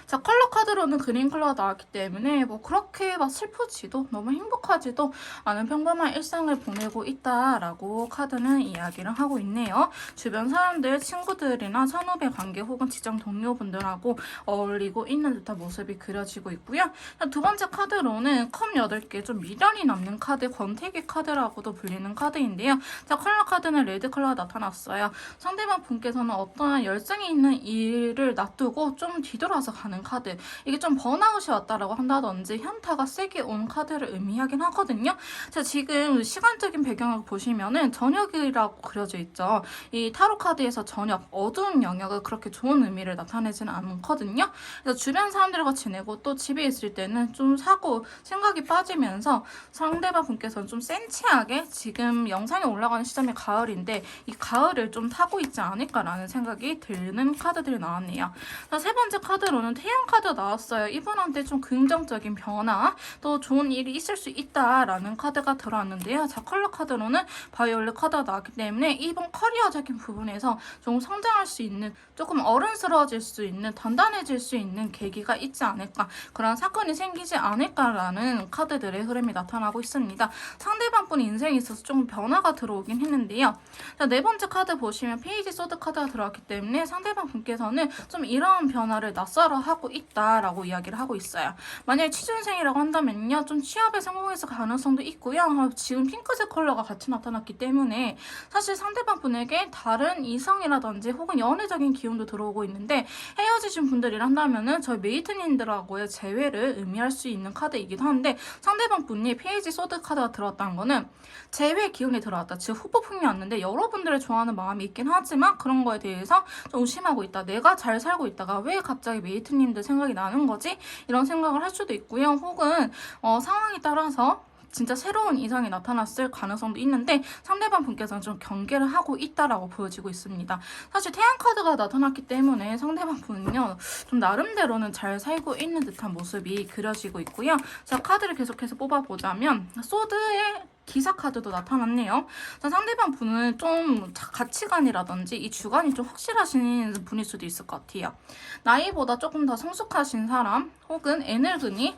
자, 컬러 카드로는 그린 컬러가 나왔기 때문에 뭐 그렇게 막 슬프지도 너무 행복하지도 않은 평범한 일상을 보내고 있다라고 카드는 이야기를 하고 있네요. 주변 사람들, 친구들이나 선후배 관계 혹은 직장 동료분들하고 어울리고 있는 듯한 모습이 그려지고 있고요. 자, 두 번째 카드로는 컵 8개, 좀 미련이 남는 카드, 권태기 카드라고도 불리는 카드인데요. 자, 컬러 카드는 레드 컬러가 나타났어요. 상대방 분께서는 어떠한 열정이 있는 일을 놔두고 좀 뒤돌아서 가는 카드. 이게 좀 번아웃이 왔다라고 한다든지 현타가 세게 온 카드를 의미하긴 하거든요. 자, 지금 시간적인 배경을 보시면은 저녁이라고 그려져 있죠. 이 타로 카드에서 저녁, 어두운 영역을 그렇게 좋은 의미를 나타내지는 않거든요. 그래서 주변 사람들과 지내고 또 집에 있을 때는 좀 사고 생각이 빠지면서 상대방 분께서는 좀 센치하게 지금 영상에 올라가는 시점이 가을인데 이 가을을 좀 타고 있지 않을까라는 생각이 드는 카드들이 나왔네요. 자, 세 번째 카드로는 태양 카드 나왔어요. 이분한테 좀 긍정적인 변화, 또 좋은 일이 있을 수 있다라는 카드가 들어왔는데요. 자, 컬러 카드로는 바이올렛 카드가 나왔기 때문에 이번 커리어적인 부분에서 좀 성장할 수 있는, 조금 어른스러워질 수 있는, 단단해질 수 있는 계기가 있지 않을까, 그런 사건이 생기지 않을까라는 카드들의 흐름이 나타나고 있습니다. 상대방 분 인생에 있어서 좀 변화가 들어오긴 했는데요. 자, 네 번째 카드 보시면 페이지 소드 카드가 들어왔기 때문에 상대방 분께서는 좀 이러한 변화를 낯설어 하고 있다라고 이야기를 하고 있어요. 만약에 취준생이라고 한다면요, 좀 취업에 성공했을 가능성도 있고요. 지금 핑크색 컬러가 같이 나타났기 때문에 사실 상대방 분에게 다른 이성이라든지 혹은 연애적인 기운도 들어오고 있는데, 헤어지신 분들이라 한다면은 저희 메이트님들하고의 재회를 의미할 수 있는 카드이기도 한데, 상대방 분이 페이지 소드 카드가 들어왔다는 거는 재회 기운이 들어왔다, 즉 후폭풍이 왔는데 여러분들을 좋아하는 마음이 있긴 하지만 그런 거에 대해서 좀 의심하고 있다. 내가 잘 살고 있다가 왜 갑자기 메이트님들 생각이 나는 거지? 이런 생각을 할 수도 있고요. 혹은 상황에 따라서 진짜 새로운 이성이 나타났을 가능성도 있는데 상대방 분께서는 좀 경계를 하고 있다라고 보여지고 있습니다. 사실 태양 카드가 나타났기 때문에 상대방 분은요, 좀 나름대로는 잘 살고 있는 듯한 모습이 그려지고 있고요. 자, 카드를 계속해서 뽑아보자면 소드의 기사 카드도 나타났네요. 자, 상대방 분은 좀 가치관이라든지 이 주관이 좀 확실하신 분일 수도 있을 것 같아요. 나이보다 조금 더 성숙하신 사람, 혹은 에너근이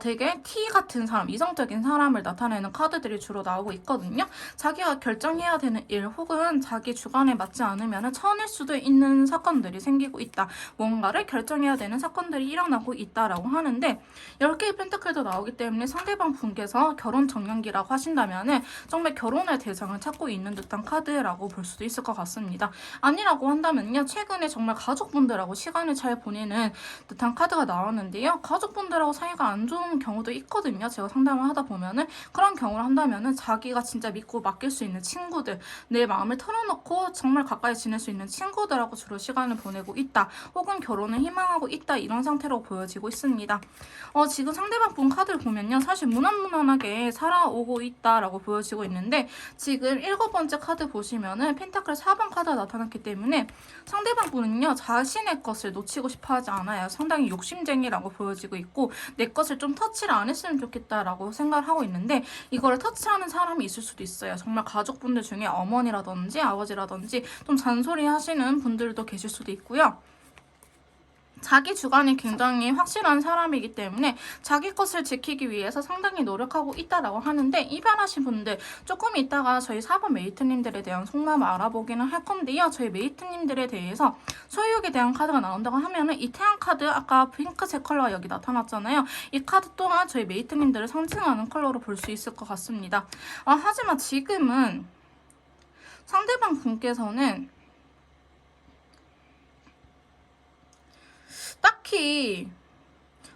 되게 T 같은 사람, 이성적인 사람을 나타내는 카드들이 주로 나오고 있거든요. 자기가 결정해야 되는 일 혹은 자기 주관에 맞지 않으면 처낼 수도 있는 사건들이 생기고 있다. 뭔가를 결정해야 되는 사건들이 일어나고 있다라고 하는데, 10개의 펜타클도 나오기 때문에 상대방 분께서 결혼 정년기라고 하신다면 정말 결혼의 대상을 찾고 있는 듯한 카드라고 볼 수도 있을 것 같습니다. 아니라고 한다면요, 최근에 정말 가족분들하고 시간을 잘 보내는 듯한 카드가 나왔는데요. 가족분들하고 사이가 안 좋은 경우도 있거든요. 제가 상담을 하다 보면은 그런 경우를 한다면은 자기가 진짜 믿고 맡길 수 있는 친구들, 내 마음을 털어놓고 정말 가까이 지낼 수 있는 친구들하고 주로 시간을 보내고 있다. 혹은 결혼을 희망하고 있다. 이런 상태로 보여지고 있습니다. 지금 상대방 분 카드를 보면요, 사실 무난무난하게 살아오고 있다라고 보여지고 있는데, 지금 7번째 카드 보시면은 펜타클 4번 카드가 나타났기 때문에 상대방 분은요, 자신의 것을 놓치고 싶어 하지 않아요. 상당히 욕심쟁이라고 보여지고 있고, 내 것을 좀 터치를 안 했으면 좋겠다라고 생각을 하고 있는데, 이거를 터치하는 사람이 있을 수도 있어요. 정말 가족분들 중에 어머니라든지 아버지라든지 좀 잔소리 하시는 분들도 계실 수도 있고요. 자기 주관이 굉장히 확실한 사람이기 때문에 자기 것을 지키기 위해서 상당히 노력하고 있다라고 하는데, 이별하신 분들 조금 있다가 저희 4번 메이트님들에 대한 속마음을 알아보기는 할 건데요. 저희 메이트님들에 대해서 소유욕에 대한 카드가 나온다고 하면은 이 태양 카드, 아까 핑크색 컬러가 여기 나타났잖아요. 이 카드 또한 저희 메이트님들을 상징하는 컬러로 볼 수 있을 것 같습니다. 하지만 지금은 상대방 분께서는 딱히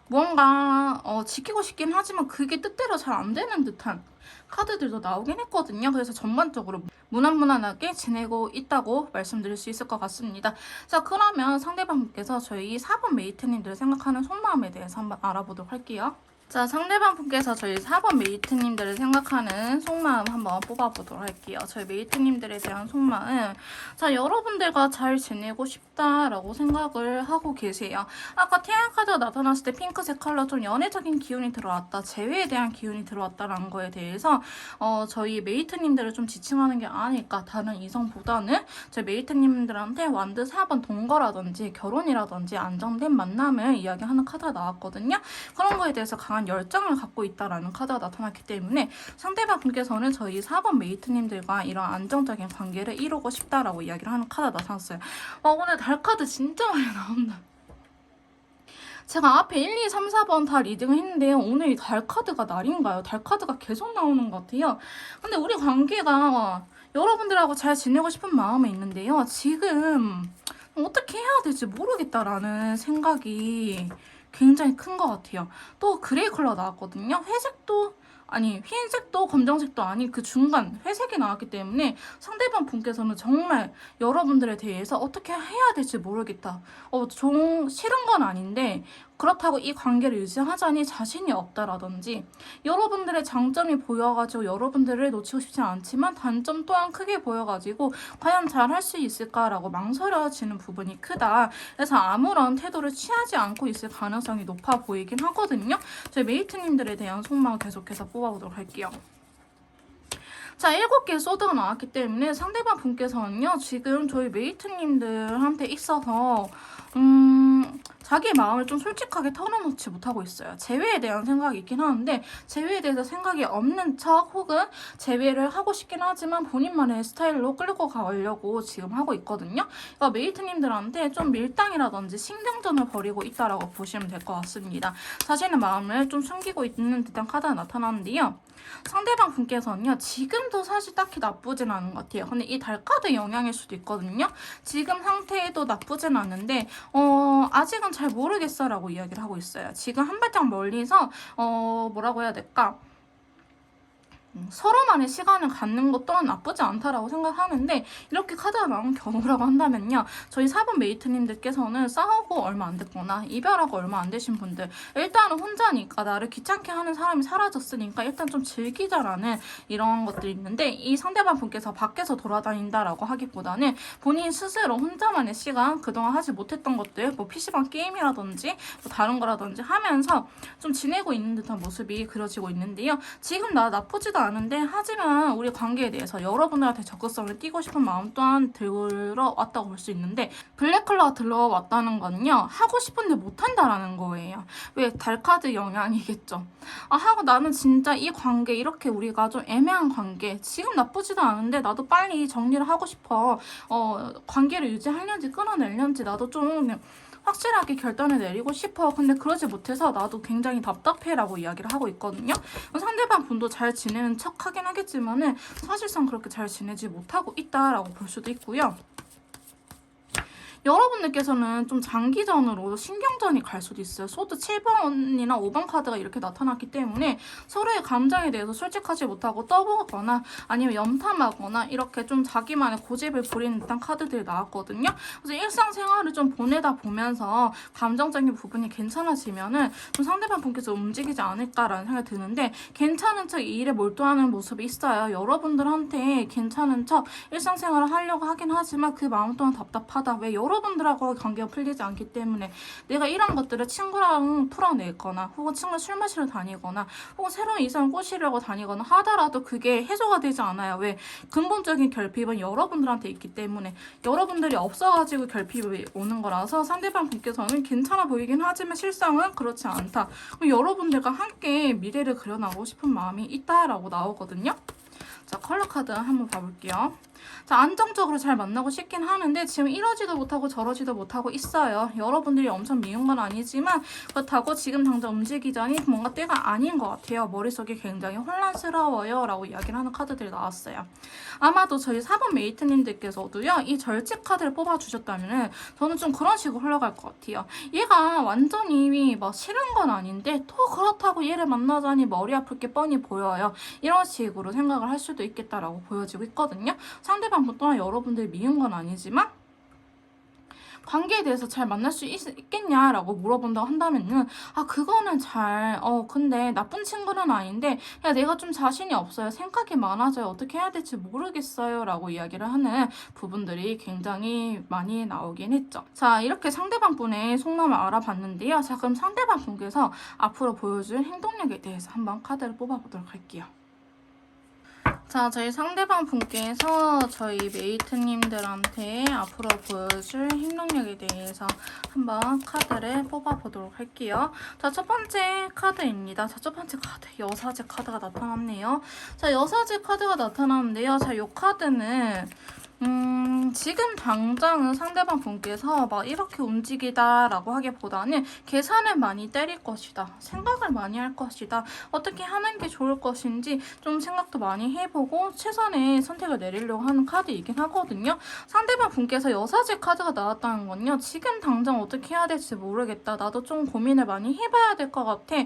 뭔가 지키고 싶긴 하지만 그게 뜻대로 잘 안 되는 듯한 카드들도 나오긴 했거든요. 그래서 전반적으로 무난무난하게 지내고 있다고 말씀드릴 수 있을 것 같습니다. 자, 그러면 상대방분께서 저희 4번 메이트님들 생각하는 속마음에 대해서 한번 알아보도록 할게요. 자, 상대방 분께서 저희 4번 메이트님들을 생각하는 속마음 한번 뽑아보도록 할게요. 저희 메이트님들에 대한 속마음. 자, 여러분들과 잘 지내고 싶다라고 생각을 하고 계세요. 아까 태양 카드가 나타났을 때 핑크색 컬러 좀 연애적인 기운이 들어왔다. 재회에 대한 기운이 들어왔다라는 거에 대해서 저희 메이트님들을 좀 지칭하는 게 아닐까. 다른 이성보다는 저희 메이트님들한테 완드 4번 동거라든지 결혼이라든지 안정된 만남을 이야기하는 카드가 나왔거든요. 그런 거에 대해서 강한 열정을 갖고 있다라는 카드가 나타났기 때문에 상대방 분께서는 저희 4번 메이트님들과 이런 안정적인 관계를 이루고 싶다라고 이야기를 하는 카드가 나타났어요. 오늘 달 카드 진짜 많이 나온다. 제가 앞에 1, 2, 3, 4번 다 리딩을 했는데요. 오늘 이 달 카드가 날인가요? 달 카드가 계속 나오는 것 같아요. 근데 우리 관계가 여러분들하고 잘 지내고 싶은 마음이 있는데요. 지금 어떻게 해야 될지 모르겠다라는 생각이 굉장히 큰 것 같아요. 또 그레이 컬러 나왔거든요. 회색도 아니 흰색도 검정색도 아닌 그 중간 회색이 나왔기 때문에 상대방 분께서는 정말 여러분들에 대해서 어떻게 해야 될지 모르겠다. 좀 싫은 건 아닌데 그렇다고 이 관계를 유지하자니 자신이 없다라든지 여러분들의 장점이 보여가지고 여러분들을 놓치고 싶지 않지만 단점 또한 크게 보여가지고 과연 잘 할 수 있을까라고 망설여지는 부분이 크다. 그래서 아무런 태도를 취하지 않고 있을 가능성이 높아 보이긴 하거든요. 저희 메이트님들에 대한 속마음 계속해서 뽑아보도록 할게요. 자, 7개의 소드가 나왔기 때문에 상대방 분께서는요, 지금 저희 메이트님들한테 있어서, 자기의 마음을 좀 솔직하게 털어놓지 못하고 있어요. 재회에 대한 생각이 있긴 하는데, 재회에 대해서 생각이 없는 척 혹은 재회를 하고 싶긴 하지만 본인만의 스타일로 끌고 가려고 지금 하고 있거든요. 그러니까 메이트님들한테 좀 밀당이라든지 신경전을 벌이고 있다라고 보시면 될 것 같습니다. 자신의 마음을 좀 숨기고 있는 듯한 카드가 나타나는데요. 상대방 분께서는요, 지금도 사실 딱히 나쁘진 않은 것 같아요. 근데 이 달카드 영향일 수도 있거든요. 지금 상태에도 나쁘진 않은데, 아직은 잘 모르겠어 라고 이야기를 하고 있어요. 지금 한 발짝 멀리서, 뭐라고 해야 될까? 서로만의 시간을 갖는 것 또한 나쁘지 않다라고 생각하는데 이렇게 카드가 나온 경우라고 한다면요. 저희 4번 메이트님들께서는 싸우고 얼마 안 됐거나 이별하고 얼마 안 되신 분들 일단은 혼자니까 나를 귀찮게 하는 사람이 사라졌으니까 일단 좀 즐기자라는 이런 것들이 있는데 이 상대방 분께서 밖에서 돌아다닌다라고 하기보다는 본인 스스로 혼자만의 시간 그동안 하지 못했던 것들 뭐 PC방 게임이라든지 뭐 다른 거라든지 하면서 좀 지내고 있는 듯한 모습이 그려지고 있는데요. 지금 나 나쁘지도 않은데 하지만 우리 관계에 대해서 여러분들한테 적극성을 띄고 싶은 마음 또한 들어왔다고 볼 수 있는데 블랙 컬러가 들어왔다는 건요. 하고 싶은데 못한다라는 거예요. 왜? 달카드 영향이겠죠. 하고 나는 진짜 이 관계 이렇게 우리가 좀 애매한 관계 지금 나쁘지도 않은데 나도 빨리 정리를 하고 싶어. 관계를 유지하려는지 끊어내려는지 나도 좀 확실하게 결단을 내리고 싶어. 근데 그러지 못해서 나도 굉장히 답답해라고 이야기를 하고 있거든요. 상대방 분도 잘 지내는 척 하긴 하겠지만은 사실상 그렇게 잘 지내지 못하고 있다라고 볼 수도 있고요. 여러분들께서는 좀 장기전으로 신경전이 갈 수도 있어요. 소드 7번이나 5번 카드가 이렇게 나타났기 때문에 서로의 감정에 대해서 솔직하지 못하고 떠보거나 아니면 염탐하거나 이렇게 좀 자기만의 고집을 부리는 듯한 카드들이 나왔거든요. 그래서 일상생활을 좀 보내다 보면서 감정적인 부분이 괜찮아지면은 좀 상대방 분께서 움직이지 않을까라는 생각이 드는데 괜찮은 척 이 일에 몰두하는 모습이 있어요. 여러분들한테 괜찮은 척 일상생활을 하려고 하긴 하지만 그 마음 또한 답답하다. 왜 여러분들하고 관계가 풀리지 않기 때문에 내가 이런 것들을 친구랑 풀어내거나 혹은 친구랑 술 마시러 다니거나 혹은 새로운 이성을 꼬시려고 다니거나 하더라도 그게 해소가 되지 않아요. 왜? 근본적인 결핍은 여러분들한테 있기 때문에 여러분들이 없어가지고 결핍이 오는 거라서 상대방 분께서는 괜찮아 보이긴 하지만 실상은 그렇지 않다. 여러분들과 함께 미래를 그려나가고 싶은 마음이 있다라고 나오거든요. 자, 컬러 카드 한번 봐볼게요. 자, 안정적으로 잘 만나고 싶긴 하는데 지금 이러지도 못하고 저러지도 못하고 있어요. 여러분들이 엄청 미운 건 아니지만 그렇다고 지금 당장 움직이자니 뭔가 때가 아닌 것 같아요. 머릿속이 굉장히 혼란스러워요 라고 이야기를 하는 카드들이 나왔어요. 아마도 저희 4번 메이트님들께서도요. 이 절제 카드를 뽑아주셨다면 저는 좀 그런 식으로 흘러갈 것 같아요. 얘가 완전히 막 싫은 건 아닌데 또 그렇다고 얘를 만나자니 머리 아플 게 뻔히 보여요. 이런 식으로 생각을 할 수도 있겠다라고 보여지고 있거든요. 상대방 또한 여러분들이 미운 건 아니지만 관계에 대해서 잘 만날 수 있겠냐라고 물어본다고 한다면은 그거는 근데 나쁜 친구는 아닌데 야 내가 좀 자신이 없어요. 생각이 많아져요. 어떻게 해야 될지 모르겠어요. 라고 이야기를 하는 부분들이 굉장히 많이 나오긴 했죠. 자, 이렇게 상대방 분의 속마음을 알아봤는데요. 자, 그럼 상대방 분께서 앞으로 보여줄 행동력에 대해서 한번 카드를 뽑아보도록 할게요. 자, 저희 상대방 분께서 저희 메이트님들한테 앞으로 보여줄 행동력에 대해서 한번 카드를 뽑아보도록 할게요. 자, 첫 번째 카드입니다. 자, 첫 번째 카드, 여사제 카드가 나타났네요. 자, 여사제 카드가 나타났는데요. 자, 이 카드는 지금 당장은 상대방 분께서 막 이렇게 움직이다라고 하기보다는 계산을 많이 때릴 것이다. 생각을 많이 할 것이다. 어떻게 하는 게 좋을 것인지 좀 생각도 많이 해보고 최선의 선택을 내리려고 하는 카드이긴 하거든요. 상대방 분께서 여사제 카드가 나왔다는 건요. 지금 당장 어떻게 해야 될지 모르겠다. 나도 좀 고민을 많이 해봐야 될 것 같아.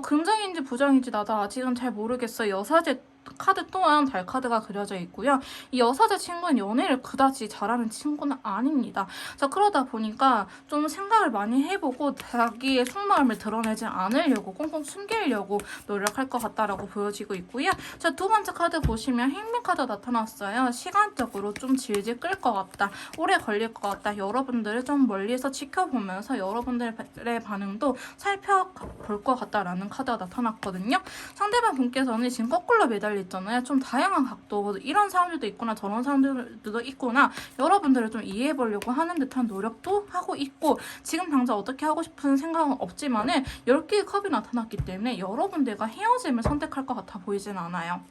긍정인지 부정인지 나도 아직은 잘 모르겠어. 여사제 카드 또한 달 카드가 그려져 있고요. 이 여사제 친구는 연애를 그다지 잘하는 친구는 아닙니다. 자, 그러다 보니까 좀 생각을 많이 해보고 자기의 속마음을 드러내지 않으려고 꽁꽁 숨기려고 노력할 것 같다라고 보여지고 있고요. 자, 두 번째 카드 보시면 행운 카드 나타났어요. 시간적으로 좀 질질 끌 것 같다. 오래 걸릴 것 같다. 여러분들을 좀 멀리서 지켜보면서 여러분들의 반응도 살펴볼 것 같다라는 카드가 나타났거든요. 상대방 분께서는 지금 거꾸로 매달려 있잖아요. 좀 다양한 각도, 이런 사람들도 있구나, 저런 사람들도 있구나, 여러분들을 좀 이해해보려고 하는 듯한 노력도 하고 있고, 지금 당장 어떻게 하고 싶은 생각은 없지만은 10개의 컵이 나타났기 때문에 여러분들과 헤어짐을 선택할 것 같아 보이진 않아요.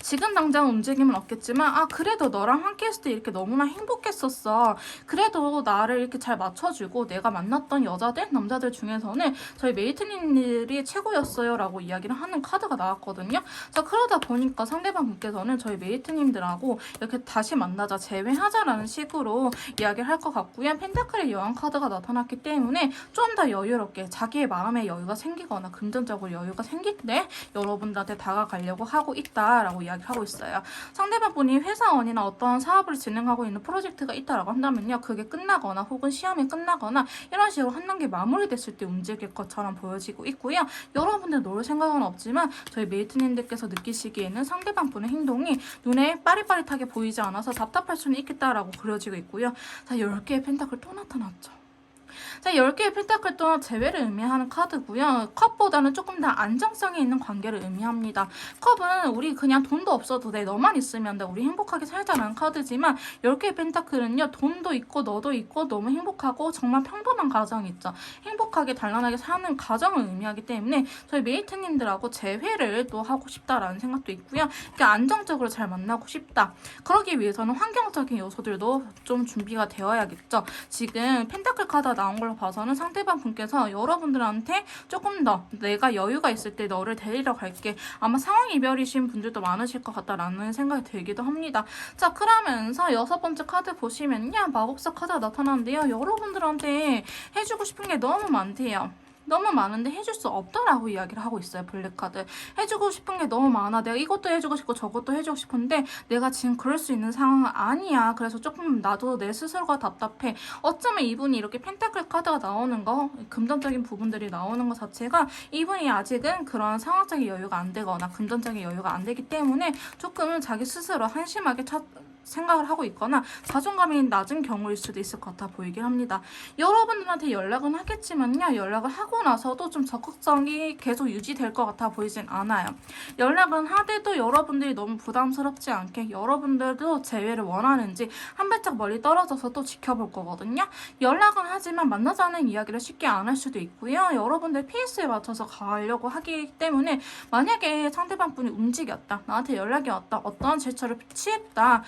지금 당장 움직임은 없겠지만 그래도 너랑 함께 했을 때 이렇게 너무나 행복했었어. 그래도 나를 이렇게 잘 맞춰주고 내가 만났던 여자들, 남자들 중에서는 저희 메이트님들이 최고였어요 라고 이야기를 하는 카드가 나왔거든요. 자, 그러다 보니까 상대방 분께서는 저희 메이트님들하고 이렇게 다시 만나자, 재회하자라는 식으로 이야기를 할 것 같고요. 펜타클의 여왕 카드가 나타났기 때문에 좀 더 여유롭게 자기의 마음에 여유가 생기거나 금전적으로 여유가 생길 때 여러분들한테 다가가려고 하고 있다라고 이야기하고 있어요. 상대방 분이 회사원이나 어떤 사업을 진행하고 있는 프로젝트가 있다라고 한다면요. 그게 끝나거나 혹은 시험이 끝나거나 이런 식으로 한 단계 마무리됐을 때 움직일 것처럼 보여지고 있고요. 여러분들 놓을 생각은 없지만 저희 메이트님들께서 느끼시기에는 상대방 분의 행동이 눈에 빠릿빠릿하게 보이지 않아서 답답할 수는 있겠다라고 그려지고 있고요. 자, 10개의 펜타클 또 나타났죠. 자, 10개의 펜타클 또한 재회를 의미하는 카드고요. 컵보다는 조금 더 안정성이 있는 관계를 의미합니다. 컵은 우리 그냥 돈도 없어도 돼, 너만 있으면 돼, 우리 행복하게 살자라는 카드지만 10개의 펜타클은요. 돈도 있고 너도 있고 너무 행복하고 정말 평범한 가정이 있죠. 행복하게 단란하게 사는 가정을 의미하기 때문에 저희 메이트님들하고 재회를 또 하고 싶다라는 생각도 있고요. 이렇게 안정적으로 잘 만나고 싶다. 그러기 위해서는 환경적인 요소들도 좀 준비가 되어야겠죠. 지금 펜타클 카드가 나온 걸로 봐서는 상대방 분께서 여러분들한테 조금 더 내가 여유가 있을 때 너를 데리러 갈게, 아마 상황 이별이신 분들도 많으실 것 같다라는 생각이 들기도 합니다. 자, 그러면서 6번째 카드 보시면요. 마법사 카드가 나타나는데요. 여러분들한테 해주고 싶은 게 너무 많대요. 너무 많은데 해줄 수 없다라고 이야기를 하고 있어요. 블랙카드. 해주고 싶은 게 너무 많아. 내가 이것도 해주고 싶고 저것도 해주고 싶은데 내가 지금 그럴 수 있는 상황은 아니야. 그래서 조금 나도 내 스스로가 답답해. 어쩌면 이분이 이렇게 펜타클 카드가 나오는 거, 금전적인 부분들이 나오는 것 자체가 이분이 아직은 그런 상황적인 여유가 안 되거나 금전적인 여유가 안 되기 때문에 조금은 자기 스스로 한심하게 생각을 하고 있거나 자존감이 낮은 경우일 수도 있을 것 같아 보이긴 합니다. 여러분들한테 연락은 하겠지만요. 연락을 하고 나서도 좀 적극성이 계속 유지될 것 같아 보이진 않아요. 연락은 하더라도 여러분들이 너무 부담스럽지 않게 여러분들도 재회를 원하는지 한 발짝 멀리 떨어져서 또 지켜볼 거거든요. 연락은 하지만 만나자는 이야기를 쉽게 안 할 수도 있고요. 여러분들 페이스에 맞춰서 가려고 하기 때문에 만약에 상대방 분이 움직였다, 나한테 연락이 왔다, 어떠한 제스처를 취했다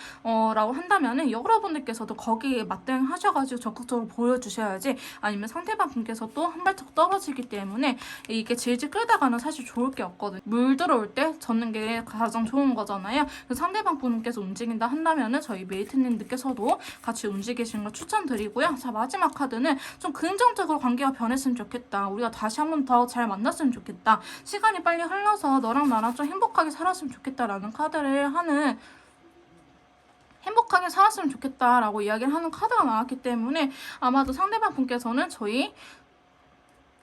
라고 한다면은 여러분들께서도 거기에 맞대응하셔가지고 적극적으로 보여주셔야지, 아니면 상대방 분께서 또 한 발짝 떨어지기 때문에 이게 질질 끌다가는 사실 좋을 게 없거든요. 물 들어올 때 젓는 게 가장 좋은 거잖아요. 상대방 분께서 움직인다 한다면은 저희 메이트님들께서도 같이 움직이시는 걸 추천드리고요. 자, 마지막 카드는 좀 긍정적으로 관계가 변했으면 좋겠다. 우리가 다시 한 번 더 잘 만났으면 좋겠다. 시간이 빨리 흘러서 너랑 나랑 좀 행복하게 살았으면 좋겠다라는 카드를 하는 행복하게 살았으면 좋겠다라고 이야기를 하는 카드가 나왔기 때문에 아마도 상대방 분께서는 저희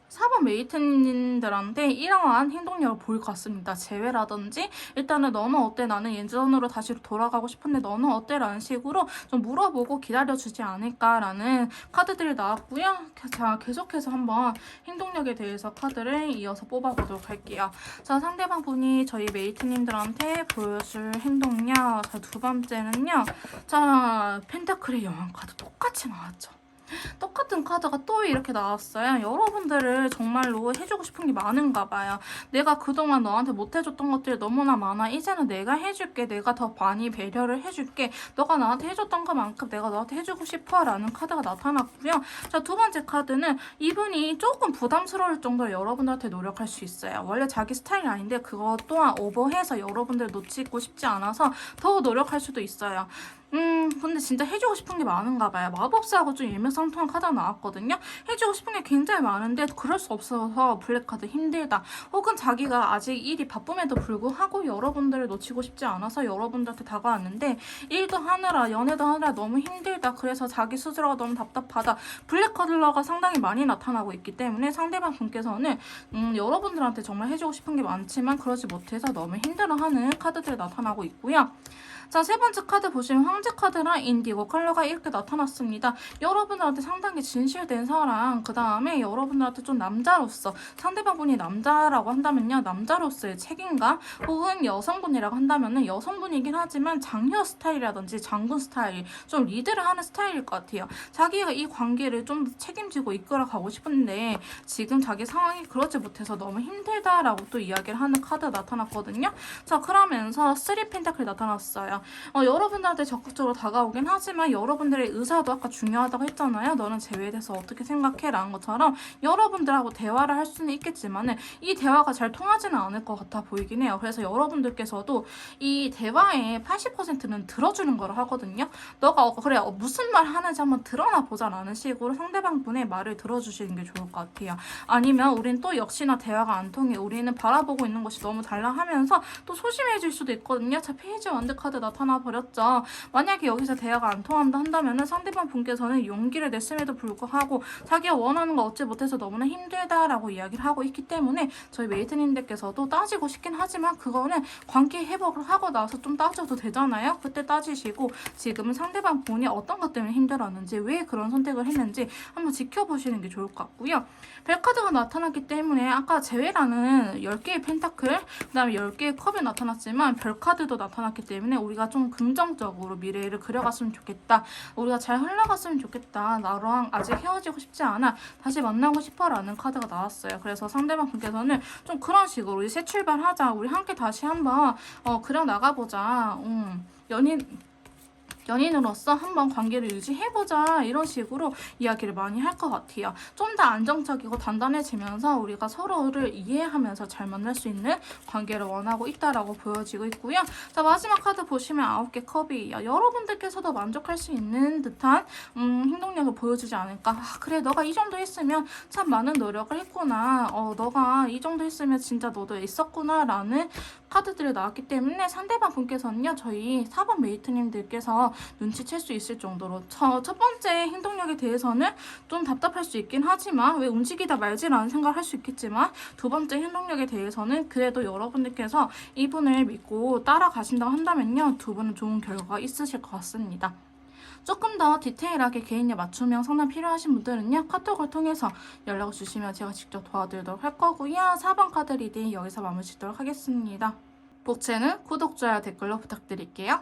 4번 메이트님들한테 이러한 행동력을 보일 것 같습니다. 재회라든지 일단은 너는 어때? 나는 예전으로 다시 돌아가고 싶은데 너는 어때? 라는 식으로 좀 물어보고 기다려주지 않을까라는 카드들이 나왔고요. 자, 계속해서 한번 행동력에 대해서 카드를 이어서 뽑아보도록 할게요. 자, 상대방 분이 저희 메이트님들한테 보여줄 행동력. 자, 두 번째는요. 자, 펜타클의 여왕 카드 똑같이 나왔죠. 똑같은 카드가 또 이렇게 나왔어요. 여러분들을 정말로 해주고 싶은 게 많은가 봐요. 내가 그동안 너한테 못 해줬던 것들이 너무나 많아. 이제는 내가 해줄게. 내가 더 많이 배려를 해줄게. 너가 나한테 해줬던 것만큼 내가 너한테 해주고 싶어 라는 카드가 나타났고요. 자, 두 번째 카드는 이분이 조금 부담스러울 정도로 여러분들한테 노력할 수 있어요. 원래 자기 스타일이 아닌데 그것 또한 오버해서 여러분들 놓치고 싶지 않아서 더 노력할 수도 있어요. 근데 진짜 해주고 싶은 게 많은가 봐요. 마법사하고 좀 일맥상통한 카드가 나왔거든요. 해주고 싶은 게 굉장히 많은데 그럴 수 없어서 블랙카드 힘들다. 혹은 자기가 아직 일이 바쁨에도 불구하고 여러분들을 놓치고 싶지 않아서 여러분들한테 다가왔는데 일도 하느라 연애도 하느라 너무 힘들다. 그래서 자기 스스로가 너무 답답하다. 블랙카드가 상당히 많이 나타나고 있기 때문에 상대방 분께서는 여러분들한테 정말 해주고 싶은 게 많지만 그러지 못해서 너무 힘들어하는 카드들이 나타나고 있고요. 자, 세 번째 카드 보시면 황제 카드랑 인디고 컬러가 이렇게 나타났습니다. 여러분들한테 상당히 진실된 사랑, 그 다음에 여러분들한테 좀 남자로서, 상대방분이 남자라고 한다면요, 남자로서의 책임감, 혹은 여성분이라고 한다면은 여성분이긴 하지만 장녀 스타일이라든지 장군 스타일, 좀 리드를 하는 스타일일 것 같아요. 자기가 이 관계를 좀 책임지고 이끌어가고 싶은데 지금 자기 상황이 그러지 못해서 너무 힘들다라고 또 이야기를 하는 카드가 나타났거든요. 자, 그러면서 3 펜타클이 나타났어요. 여러분들한테 적극적으로 다가오긴 하지만 여러분들의 의사도 아까 중요하다고 했잖아요. 너는 재회에 대해서 어떻게 생각해? 라는 것처럼 여러분들하고 대화를 할 수는 있겠지만 이 대화가 잘 통하지는 않을 것 같아 보이긴 해요. 그래서 여러분들께서도 이 대화의 80%는 들어주는 거를 하거든요. 너가 그래 무슨 말 하는지 한번 드러나 보자 라는 식으로 상대방 분의 말을 들어주시는 게 좋을 것 같아요. 아니면 우린 또 역시나 대화가 안 통해. 우리는 바라보고 있는 것이 너무 달라 하면서 또 소심해질 수도 있거든요. 자, 페이지 완드 카드 나타나 버렸죠. 만약에 여기서 대화가 안 통한다 한다면은 상대방 분께서는 용기를 냈음에도 불구하고 자기가 원하는 거 얻지 못해서 너무나 힘들다라고 이야기를 하고 있기 때문에 저희 메이트님들께서도 따지고 싶긴 하지만 그거는 관계 회복을 하고 나서 좀 따져도 되잖아요. 그때 따지시고 지금은 상대방 분이 어떤 것 때문에 힘들었는지 왜 그런 선택을 했는지 한번 지켜보시는 게 좋을 것 같고요. 벨카드가 나타났기 때문에 아까 제외라는 10개의 펜타클 그 다음에 10개의 컵이 나타났지만 별카드도 나타났기 때문에 우리가 좀 긍정적으로 미래를 그려갔으면 좋겠다. 우리가 잘 흘러갔으면 좋겠다. 나랑 아직 헤어지고 싶지 않아. 다시 만나고 싶어 라는 카드가 나왔어요. 그래서 상대방 분께서는 좀 그런 식으로 우리 새 출발하자. 우리 함께 다시 한번 그려 나가보자. 연인으로서 한번 관계를 유지해보자 이런 식으로 이야기를 많이 할 것 같아요. 좀 더 안정적이고 단단해지면서 우리가 서로를 이해하면서 잘 만날 수 있는 관계를 원하고 있다라고 보여지고 있고요. 자, 마지막 카드 보시면 9개 컵이에요. 여러분들께서도 만족할 수 있는 듯한 행동력을 보여주지 않을까. 그래 너가 이 정도 했으면 참 많은 노력을 했구나. 너가 이 정도 했으면 진짜 너도 있었구나 라는 카드들이 나왔기 때문에 상대방 분께서는요. 저희 4번 메이트님들께서 눈치챌 수 있을 정도로 첫 번째 행동력에 대해서는 좀 답답할 수 있긴 하지만 왜 움직이다 말지라는 생각을 할 수 있겠지만 두 번째 행동력에 대해서는 그래도 여러분들께서 이분을 믿고 따라가신다고 한다면요. 두 분은 좋은 결과가 있으실 것 같습니다. 조금 더 디테일하게 개인의 맞춤형 상담 필요하신 분들은요. 카톡을 통해서 연락을 주시면 제가 직접 도와드리도록 할 거고요. 4번 카드 리딩 여기서 마무리 짓도록 하겠습니다. 복채는 구독, 좋아요, 댓글로 부탁드릴게요.